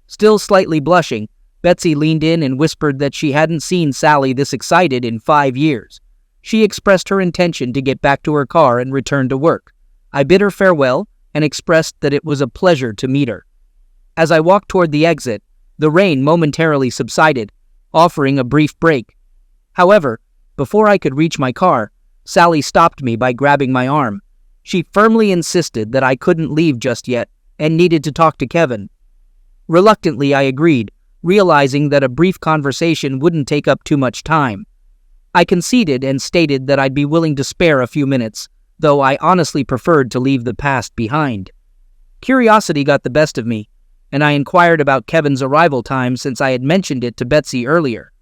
Speaker 1: Still slightly blushing, Betsy leaned in and whispered that she hadn't seen Sally this excited in 5 years. She expressed her intention to get back to her car and return to work. I bid her farewell and expressed that it was a pleasure to meet her. As I walked toward the exit, the rain momentarily subsided, offering a brief break. However, before I could reach my car, Sally stopped me by grabbing my arm. She firmly insisted that I couldn't leave just yet and needed to talk to Kevin. Reluctantly, I agreed, realizing that a brief conversation wouldn't take up too much time. I conceded and stated that I'd be willing to spare a few minutes, though I honestly preferred to leave the past behind. Curiosity got the best of me, and I inquired about Kevin's arrival time since I had mentioned it to Betsy earlier.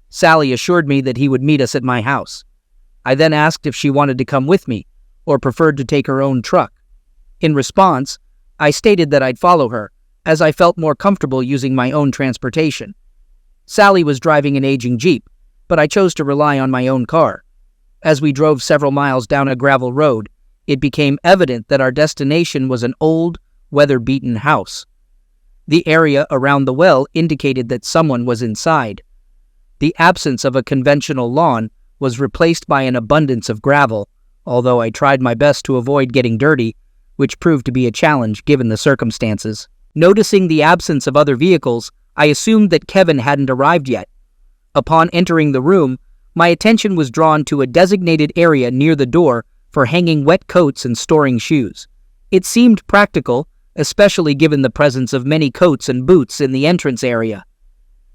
Speaker 1: Sally assured me that he would meet us at my house. I then asked if she wanted to come with me, or preferred to take her own truck. In response, I stated that I'd follow her, as I felt more comfortable using my own transportation. Sally was driving an aging Jeep, but I chose to rely on my own car. As we drove several miles down a gravel road, it became evident that our destination was an old, weather-beaten house. The area around the well indicated that someone was inside. The absence of a conventional lawn was replaced by an abundance of gravel, although I tried my best to avoid getting dirty, which proved to be a challenge given the circumstances. Noticing the absence of other vehicles, I assumed that Kevin hadn't arrived yet. Upon entering the room, my attention was drawn to a designated area near the door for hanging wet coats and storing shoes. It seemed practical, especially given the presence of many coats and boots in the entrance area.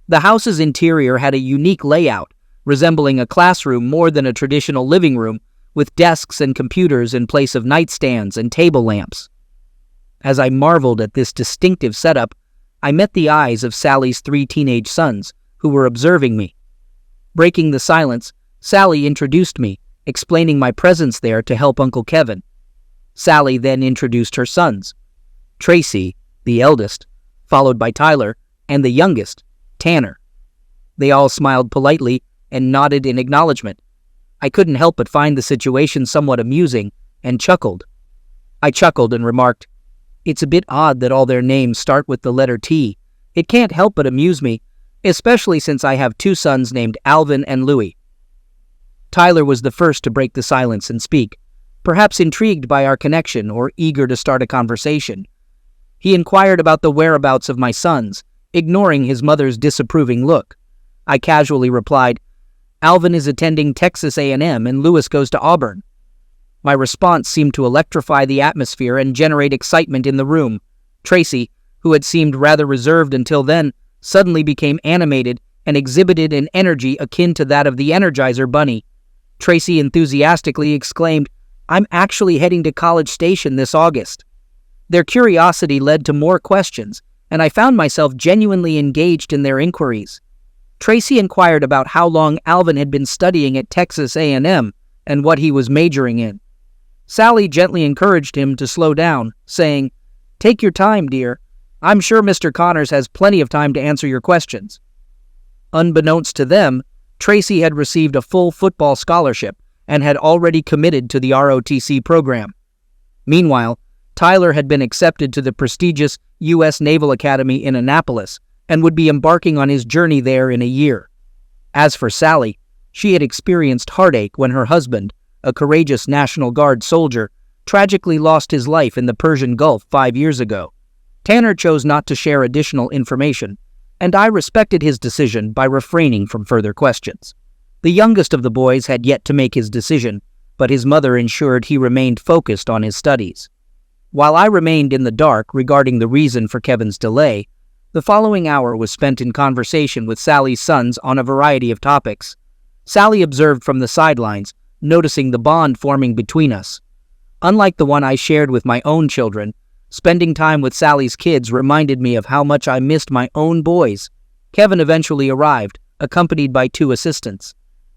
Speaker 1: The house's interior had a unique layout, resembling a classroom more than a traditional living room, with desks and computers in place of nightstands and table lamps. As I marveled at this distinctive setup, I met the eyes of Sally's 3 teenage sons, who were observing me. Breaking the silence, Sally introduced me, explaining my presence there to help Uncle Kevin. Sally then introduced her sons. Tracy, the eldest, followed by Tyler, and the youngest, Tanner. They all smiled politely and nodded in acknowledgement. I couldn't help but find the situation somewhat amusing and chuckled. I chuckled and remarked, "It's a bit odd that all their names start with the letter T. It can't help but amuse me, especially since I have 2 sons named Alvin and Louis." Tyler was the first to break the silence and speak, perhaps intrigued by our connection or eager to start a conversation. He inquired about the whereabouts of my sons, ignoring his mother's disapproving look. I casually replied, "Alvin is attending Texas A&M and Louis goes to Auburn." My response seemed to electrify the atmosphere and generate excitement in the room. Tracy, who had seemed rather reserved until then, suddenly became animated and exhibited an energy akin to that of the Energizer Bunny. Tracy enthusiastically exclaimed, "I'm actually heading to College Station this August." Their curiosity led to more questions, and I found myself genuinely engaged in their inquiries. Tracy inquired about how long Alvin had been studying at Texas A&M and what he was majoring in. Sally gently encouraged him to slow down, saying, "Take your time, dear. I'm sure Mr. Connors has plenty of time to answer your questions." Unbeknownst to them, Tracy had received a full football scholarship and had already committed to the ROTC program. Meanwhile, Tyler had been accepted to the prestigious U.S. Naval Academy in Annapolis and would be embarking on his journey there in a year. As for Sally, she had experienced heartache when her husband, a courageous National Guard soldier, tragically lost his life in the Persian Gulf 5 years ago. Tanner chose not to share additional information, and I respected his decision by refraining from further questions. The youngest of the boys had yet to make his decision, but his mother ensured he remained focused on his studies. While I remained in the dark regarding the reason for Kevin's delay, the following hour was spent in conversation with Sally's sons on a variety of topics. Sally observed from the sidelines, noticing the bond forming between us. Unlike the one I shared with my own children, spending time with Sally's kids reminded me of how much I missed my own boys. Kevin eventually arrived, accompanied by 2 assistants.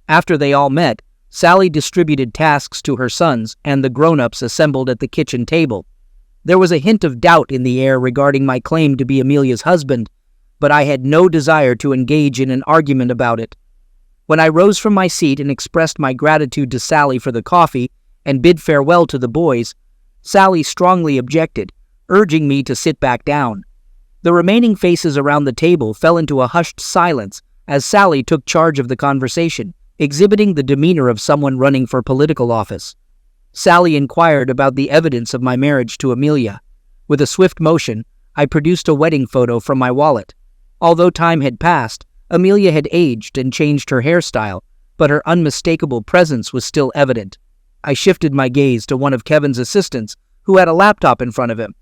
Speaker 1: After they all met, Sally distributed tasks to her sons, and the grown-ups assembled at the kitchen table. There was a hint of doubt in the air regarding my claim to be Amelia's husband, but I had no desire to engage in an argument about it. When I rose from my seat and expressed my gratitude to Sally for the coffee and bid farewell to the boys, Sally strongly objected, urging me to sit back down. The remaining faces around the table fell into a hushed silence as Sally took charge of the conversation, exhibiting the demeanor of someone running for political office. Sally inquired about the evidence of my marriage to Amelia. With a swift motion, I produced a wedding photo from my wallet. Although time had passed, Amelia had aged and changed her hairstyle, but her unmistakable presence was still evident. I shifted my gaze to one of Kevin's assistants, who had a laptop in front of him.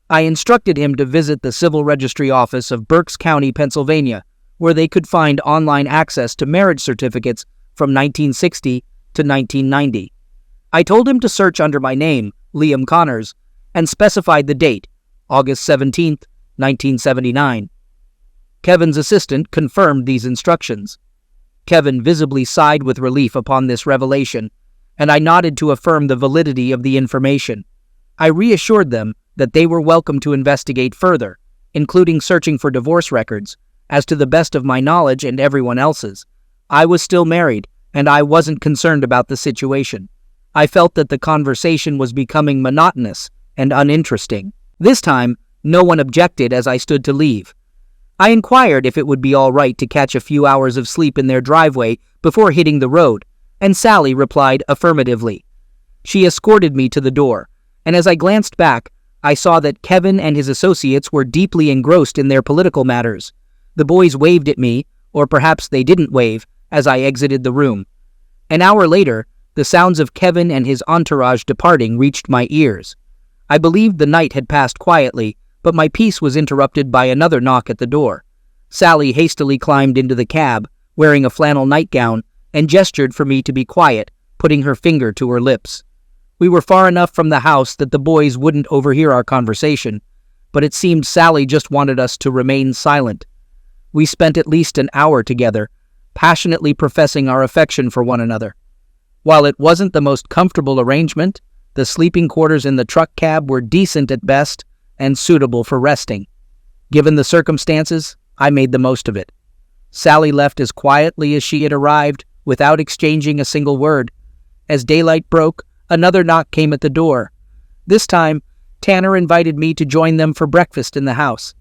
Speaker 1: I instructed him to visit the Civil Registry Office of Berks County, Pennsylvania, where they could find online access to marriage certificates from 1960 to 1990. I told him to search under my name, Liam Connors, and specified the date, August 17, 1979. Kevin's assistant confirmed these instructions. Kevin visibly sighed with relief upon this revelation, and I nodded to affirm the validity of the information. I reassured them that they were welcome to investigate further, including searching for divorce records. As to the best of my knowledge and everyone else's, I was still married, and I wasn't concerned about the situation. I felt that the conversation was becoming monotonous and uninteresting. This time, no one objected as I stood to leave. I inquired if it would be all right to catch a few hours of sleep in their driveway before hitting the road, and Sally replied affirmatively. She escorted me to the door, and as I glanced back, I saw that Kevin and his associates were deeply engrossed in their political matters. The boys waved at me, or perhaps they didn't wave, as I exited the room. An hour later, the sounds of Kevin and his entourage departing reached my ears. I believed the night had passed quietly, but my peace was interrupted by another knock at the door. Sally hastily climbed into the cab, wearing a flannel nightgown, and gestured for me to be quiet, putting her finger to her lips. We were far enough from the house that the boys wouldn't overhear our conversation, but it seemed Sally just wanted us to remain silent. We spent at least an hour together, passionately professing our affection for one another. While it wasn't the most comfortable arrangement, the sleeping quarters in the truck cab were decent at best and suitable for resting. Given the circumstances, I made the most of it. Sally left as quietly as she had arrived, without exchanging a single word. As daylight broke, another knock came at the door. This time, Tanner invited me to join them for breakfast in the house.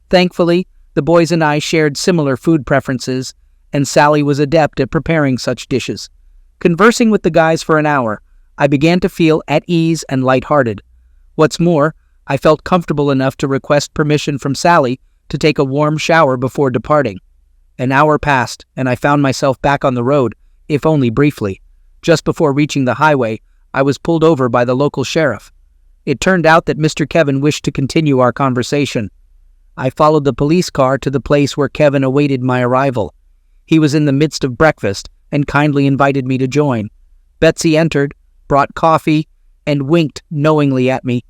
Speaker 1: Thankfully, the boys and I shared similar food preferences, and Sally was adept at preparing such dishes. Conversing with the guys for an hour, I began to feel at ease and lighthearted. What's more, I felt comfortable enough to request permission from Sally to take a warm shower before departing. An hour passed, and I found myself back on the road, if only briefly. Just before reaching the highway, I was pulled over by the local sheriff. It turned out that Mr. Kevin wished to continue our conversation. I followed the police car to the place where Kevin awaited my arrival. He was in the midst of breakfast and kindly invited me to join. Betsy entered, brought coffee, and winked knowingly at me.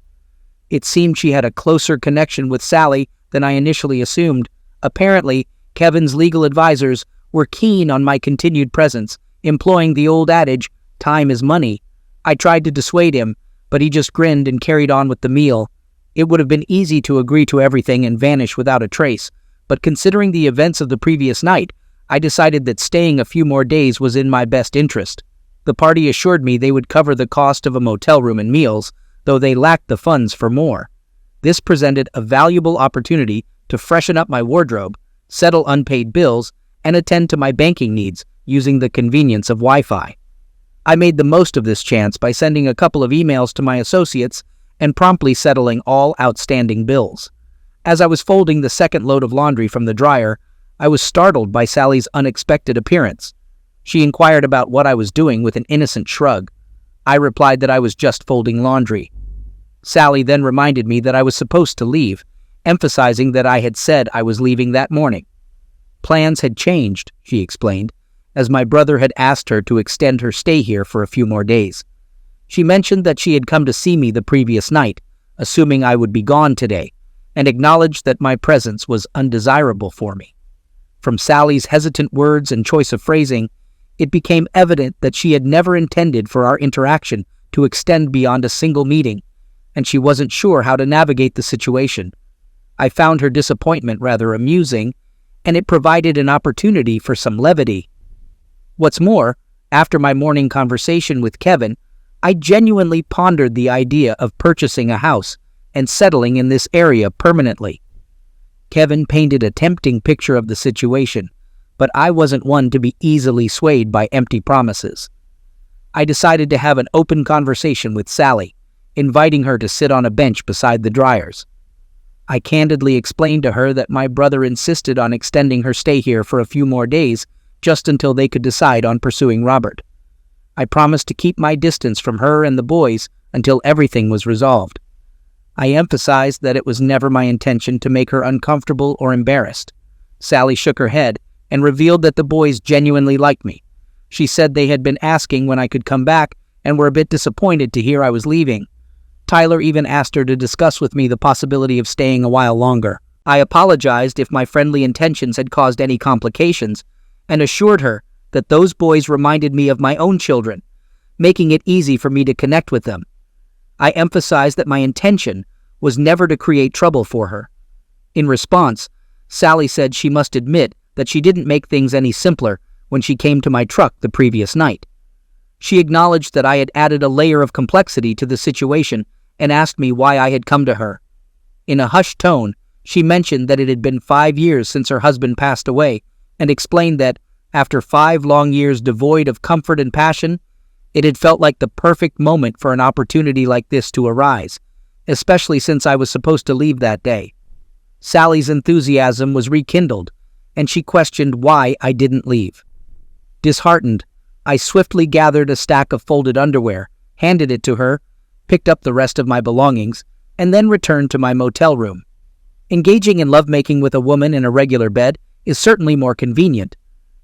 Speaker 1: It seemed she had a closer connection with Sally than I initially assumed. Apparently, Kevin's legal advisors were keen on my continued presence, employing the old adage, time is money. I tried to dissuade him, but he just grinned and carried on with the meal. It would have been easy to agree to everything and vanish without a trace, but considering the events of the previous night, I decided that staying a few more days was in my best interest. The party assured me they would cover the cost of a motel room and meals, though they lacked the funds for more. This presented a valuable opportunity to freshen up my wardrobe, settle unpaid bills, and attend to my banking needs using the convenience of Wi-Fi. I made the most of this chance by sending a couple of emails to my associates and promptly settling all outstanding bills. As I was folding the second load of laundry from the dryer, I was startled by Sally's unexpected appearance. She inquired about what I was doing with an innocent shrug. I replied that I was just folding laundry. Sally then reminded me that I was supposed to leave, emphasizing that I had said I was leaving that morning. Plans had changed, she explained, as my brother had asked her to extend her stay here for a few more days. She mentioned that she had come to see me the previous night, assuming I would be gone today, and acknowledged that my presence was undesirable for me. From Sally's hesitant words and choice of phrasing, it became evident that she had never intended for our interaction to extend beyond a single meeting, and she wasn't sure how to navigate the situation. I found her disappointment rather amusing, and it provided an opportunity for some levity. What's more, after my morning conversation with Kevin, I genuinely pondered the idea of purchasing a house and settling in this area permanently. Kevin painted a tempting picture of the situation, but I wasn't one to be easily swayed by empty promises. I decided to have an open conversation with Sally, inviting her to sit on a bench beside the dryers. I candidly explained to her that my brother insisted on extending her stay here for a few more days, just until they could decide on pursuing Robert. I promised to keep my distance from her and the boys until everything was resolved. I emphasized that it was never my intention to make her uncomfortable or embarrassed. Sally shook her head and revealed that the boys genuinely liked me. She said they had been asking when I could come back and were a bit disappointed to hear I was leaving. Tyler even asked her to discuss with me the possibility of staying a while longer. I apologized if my friendly intentions had caused any complications and assured her that those boys reminded me of my own children, making it easy for me to connect with them. I emphasized that my intention was never to create trouble for her. In response, Sally said she must admit that she didn't make things any simpler when she came to my truck the previous night. She acknowledged that I had added a layer of complexity to the situation and asked me why I had come to her. In a hushed tone, she mentioned that it had been 5 years since her husband passed away and explained that, after 5 long years devoid of comfort and passion, it had felt like the perfect moment for an opportunity like this to arise, especially since I was supposed to leave that day. Sally's enthusiasm was rekindled, and she questioned why I didn't leave. Disheartened, I swiftly gathered a stack of folded underwear, handed it to her, picked up the rest of my belongings, and then returned to my motel room. Engaging in lovemaking with a woman in a regular bed is certainly more convenient,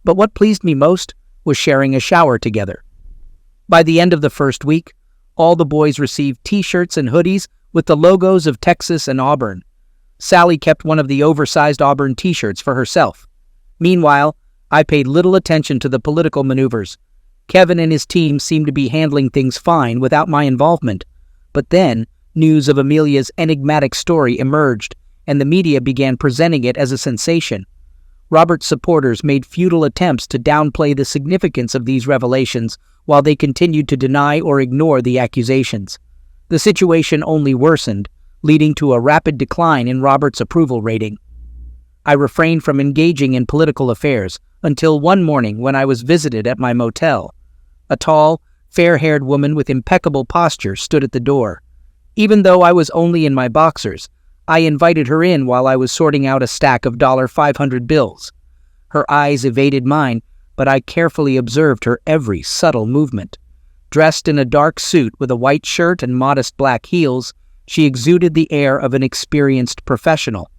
Speaker 1: but what pleased me most was sharing a shower together. By the end of the first week, all the boys received t-shirts and hoodies with the logos of Texas and Auburn. Sally kept one of the oversized Auburn t-shirts for herself. Meanwhile, I paid little attention to the political maneuvers. Kevin and his team seemed to be handling things fine without my involvement. But then, news of Amelia's enigmatic story emerged, and the media began presenting it as a sensation. Robert's supporters made futile attempts to downplay the significance of these revelations while they continued to deny or ignore the accusations. The situation only worsened, leading to a rapid decline in Robert's approval rating. I refrained from engaging in political affairs until one morning when I was visited at my motel. A tall, fair-haired woman with impeccable posture stood at the door. Even though I was only in my boxers, I invited her in while I was sorting out a stack of $500 bills. Her eyes evaded mine, but I carefully observed her every subtle movement. Dressed in a dark suit with a white shirt and modest black heels, she exuded the air of an experienced professional.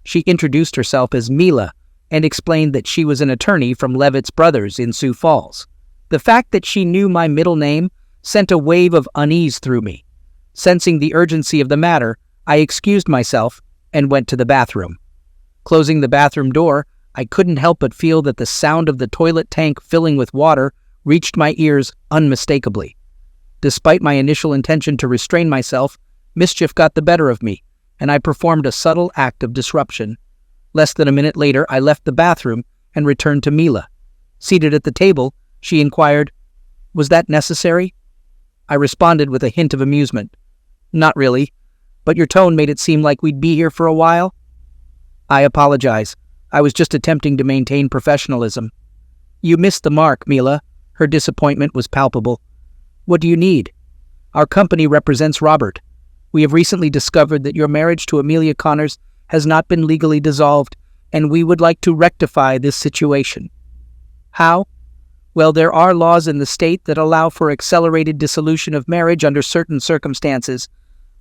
Speaker 1: She introduced herself as Mila and explained that she was an attorney from Levitt's Brothers in Sioux Falls. The fact that she knew my middle name sent a wave of unease through me. Sensing the urgency of the matter, I excused myself and went to the bathroom. Closing the bathroom door, I couldn't help but feel that the sound of the toilet tank filling with water reached my ears unmistakably. Despite my initial intention to restrain myself, mischief got the better of me, and I performed a subtle act of disruption. Less than a minute later, I left the bathroom and returned to Mila. Seated at the table, she inquired, "Was that necessary?" I responded with a hint of amusement. "Not really, but your tone made it seem like we'd be here for a while." "I apologize. I was just attempting to maintain professionalism." "You missed the mark, Mila." Her disappointment was palpable. "What do you need?" "Our company represents Robert. We have recently discovered that your marriage to Amelia Connors has not been legally dissolved, and we would like to rectify this situation." "How?" "Well, there are laws in the state that allow for accelerated dissolution of marriage under certain circumstances.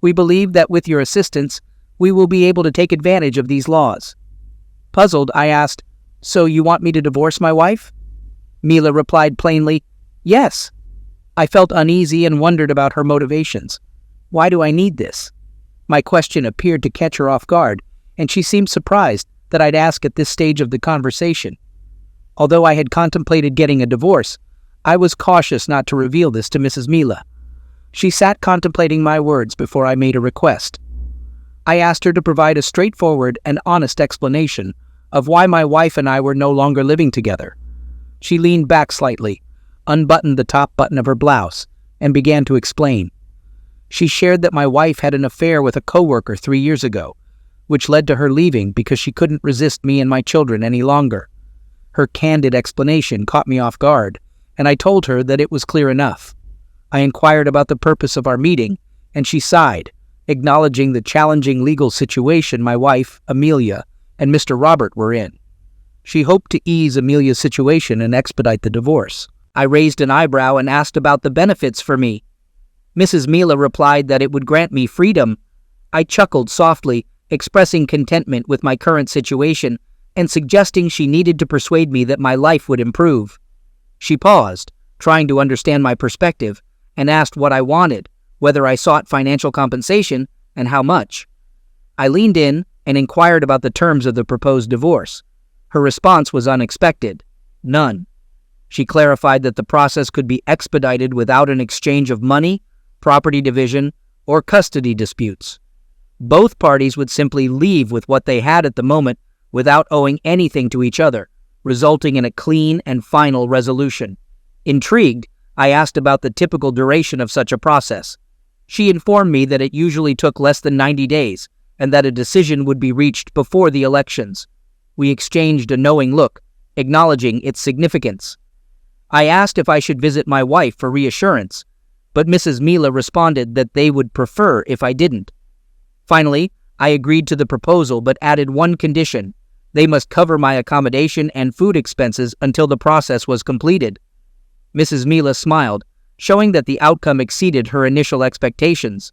Speaker 1: We believe that with your assistance, we will be able to take advantage of these laws." Puzzled, I asked, "So you want me to divorce my wife?" Mila replied plainly, "Yes." I felt uneasy and wondered about her motivations. Why do I need this? My question appeared to catch her off guard, and she seemed surprised that I'd ask at this stage of the conversation. Although I had contemplated getting a divorce, I was cautious not to reveal this to Mrs. Mila. She sat contemplating my words before I made a request. I asked her to provide a straightforward and honest explanation of why my wife and I were no longer living together. She leaned back slightly, unbuttoned the top button of her blouse, and began to explain. She shared that my wife had an affair with a coworker 3 years ago, which led to her leaving because she couldn't resist me and my children any longer. Her candid explanation caught me off guard, and I told her that it was clear enough. I inquired about the purpose of our meeting, and she sighed, acknowledging the challenging legal situation my wife, Amelia, and Mr. Robert were in. She hoped to ease Amelia's situation and expedite the divorce. I raised an eyebrow and asked about the benefits for me. Mrs. Mila replied that it would grant me freedom. I chuckled softly, expressing contentment with my current situation and suggesting she needed to persuade me that my life would improve. She paused, trying to understand my perspective, and asked what I wanted, whether I sought financial compensation, and how much. I leaned in and inquired about the terms of the proposed divorce. Her response was unexpected. None. She clarified that the process could be expedited without an exchange of money, property division, or custody disputes. Both parties would simply leave with what they had at the moment without owing anything to each other, resulting in a clean and final resolution. Intrigued, I asked about the typical duration of such a process. She informed me that it usually took less than 90 days and that a decision would be reached before the elections. We exchanged a knowing look, acknowledging its significance. I asked if I should visit my wife for reassurance, but Mrs. Mila responded that they would prefer if I didn't. Finally, I agreed to the proposal but added one condition. They must cover my accommodation and food expenses until the process was completed. Mrs. Mila smiled, showing that the outcome exceeded her initial expectations.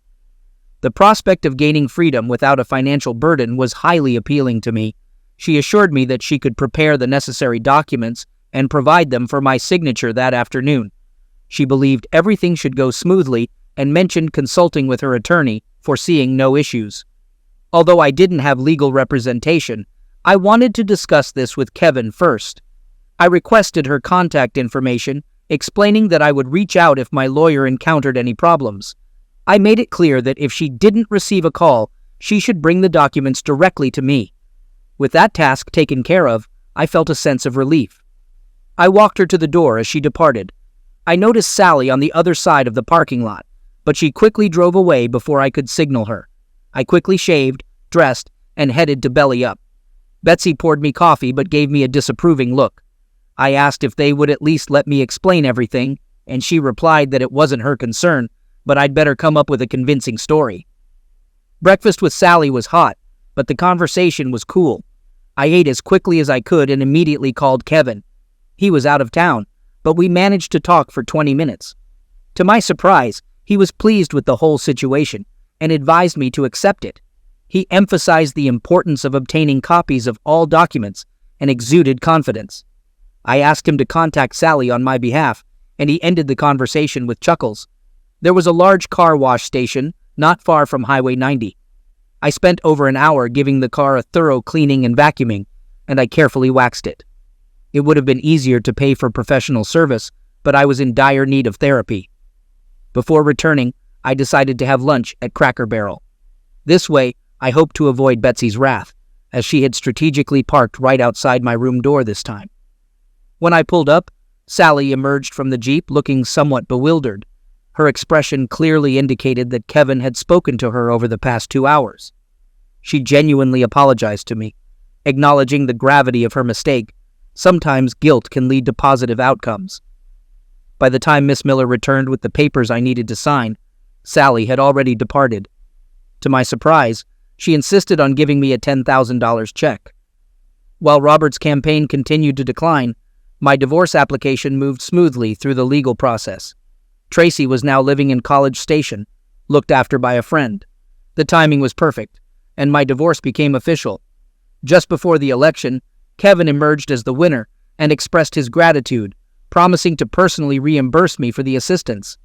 Speaker 1: The prospect of gaining freedom without a financial burden was highly appealing to me. She assured me that she could prepare the necessary documents and provide them for my signature that afternoon. She believed everything should go smoothly and mentioned consulting with her attorney, foreseeing no issues. Although I didn't have legal representation, I wanted to discuss this with Kevin first. I requested her contact information, explaining that I would reach out if my lawyer encountered any problems. I made it clear that if she didn't receive a call, she should bring the documents directly to me. With that task taken care of, I felt a sense of relief. I walked her to the door as she departed. I noticed Sally on the other side of the parking lot, but she quickly drove away before I could signal her. I quickly shaved, dressed, and headed to Belly Up. Betsy poured me coffee but gave me a disapproving look. I asked if they would at least let me explain everything, and she replied that it wasn't her concern, but I'd better come up with a convincing story. Breakfast with Sally was hot, but the conversation was cool. I ate as quickly as I could and immediately called Kevin. He was out of town, but we managed to talk for 20 minutes. To my surprise, he was pleased with the whole situation and advised me to accept it. He emphasized the importance of obtaining copies of all documents and exuded confidence. I asked him to contact Sally on my behalf, and he ended the conversation with chuckles. There was a large car wash station not far from Highway 90. I spent over an hour giving the car a thorough cleaning and vacuuming, and I carefully waxed it. It would have been easier to pay for professional service, but I was in dire need of therapy. Before returning, I decided to have lunch at Cracker Barrel. This way, I hoped to avoid Betsy's wrath, as she had strategically parked right outside my room door this time. When I pulled up, Sally emerged from the Jeep looking somewhat bewildered. Her expression clearly indicated that Kevin had spoken to her over the past 2 hours. She genuinely apologized to me, acknowledging the gravity of her mistake. Sometimes guilt can lead to positive outcomes. By the time Miss Miller returned with the papers I needed to sign, Sally had already departed. To my surprise, she insisted on giving me a $10,000 check. While Robert's campaign continued to decline, my divorce application moved smoothly through the legal process. Tracy was now living in College Station, looked after by a friend. The timing was perfect, and my divorce became official. Just before the election, Kevin emerged as the winner and expressed his gratitude, promising to personally reimburse me for the assistance.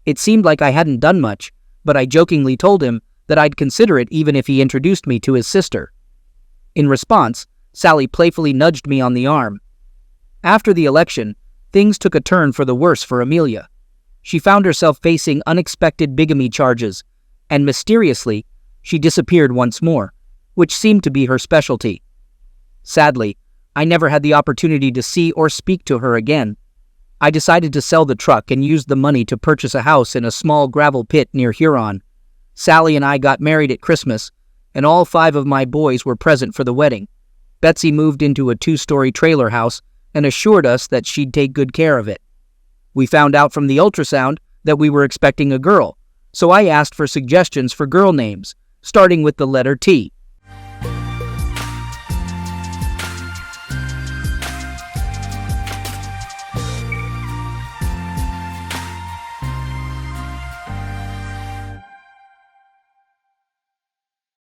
Speaker 1: It seemed like I hadn't done much, but I jokingly told him that I'd consider it even if he introduced me to his sister. In response, Sally playfully nudged me on the arm. After the election, things took a turn for the worse for Amelia. she found herself facing unexpected bigamy charges, and mysteriously, she disappeared once more, which seemed to be her specialty. Sadly, I never had the opportunity to see or speak to her again. I decided to sell the truck and used the money to purchase a house in a small gravel pit near Huron. Sally and I got married at Christmas, and all 5 of my boys were present for the wedding. Betsy moved into a 2-story trailer house and assured us that she'd take good care of it. We found out from the ultrasound that we were expecting a girl, so I asked for suggestions for girl names, starting with the letter T.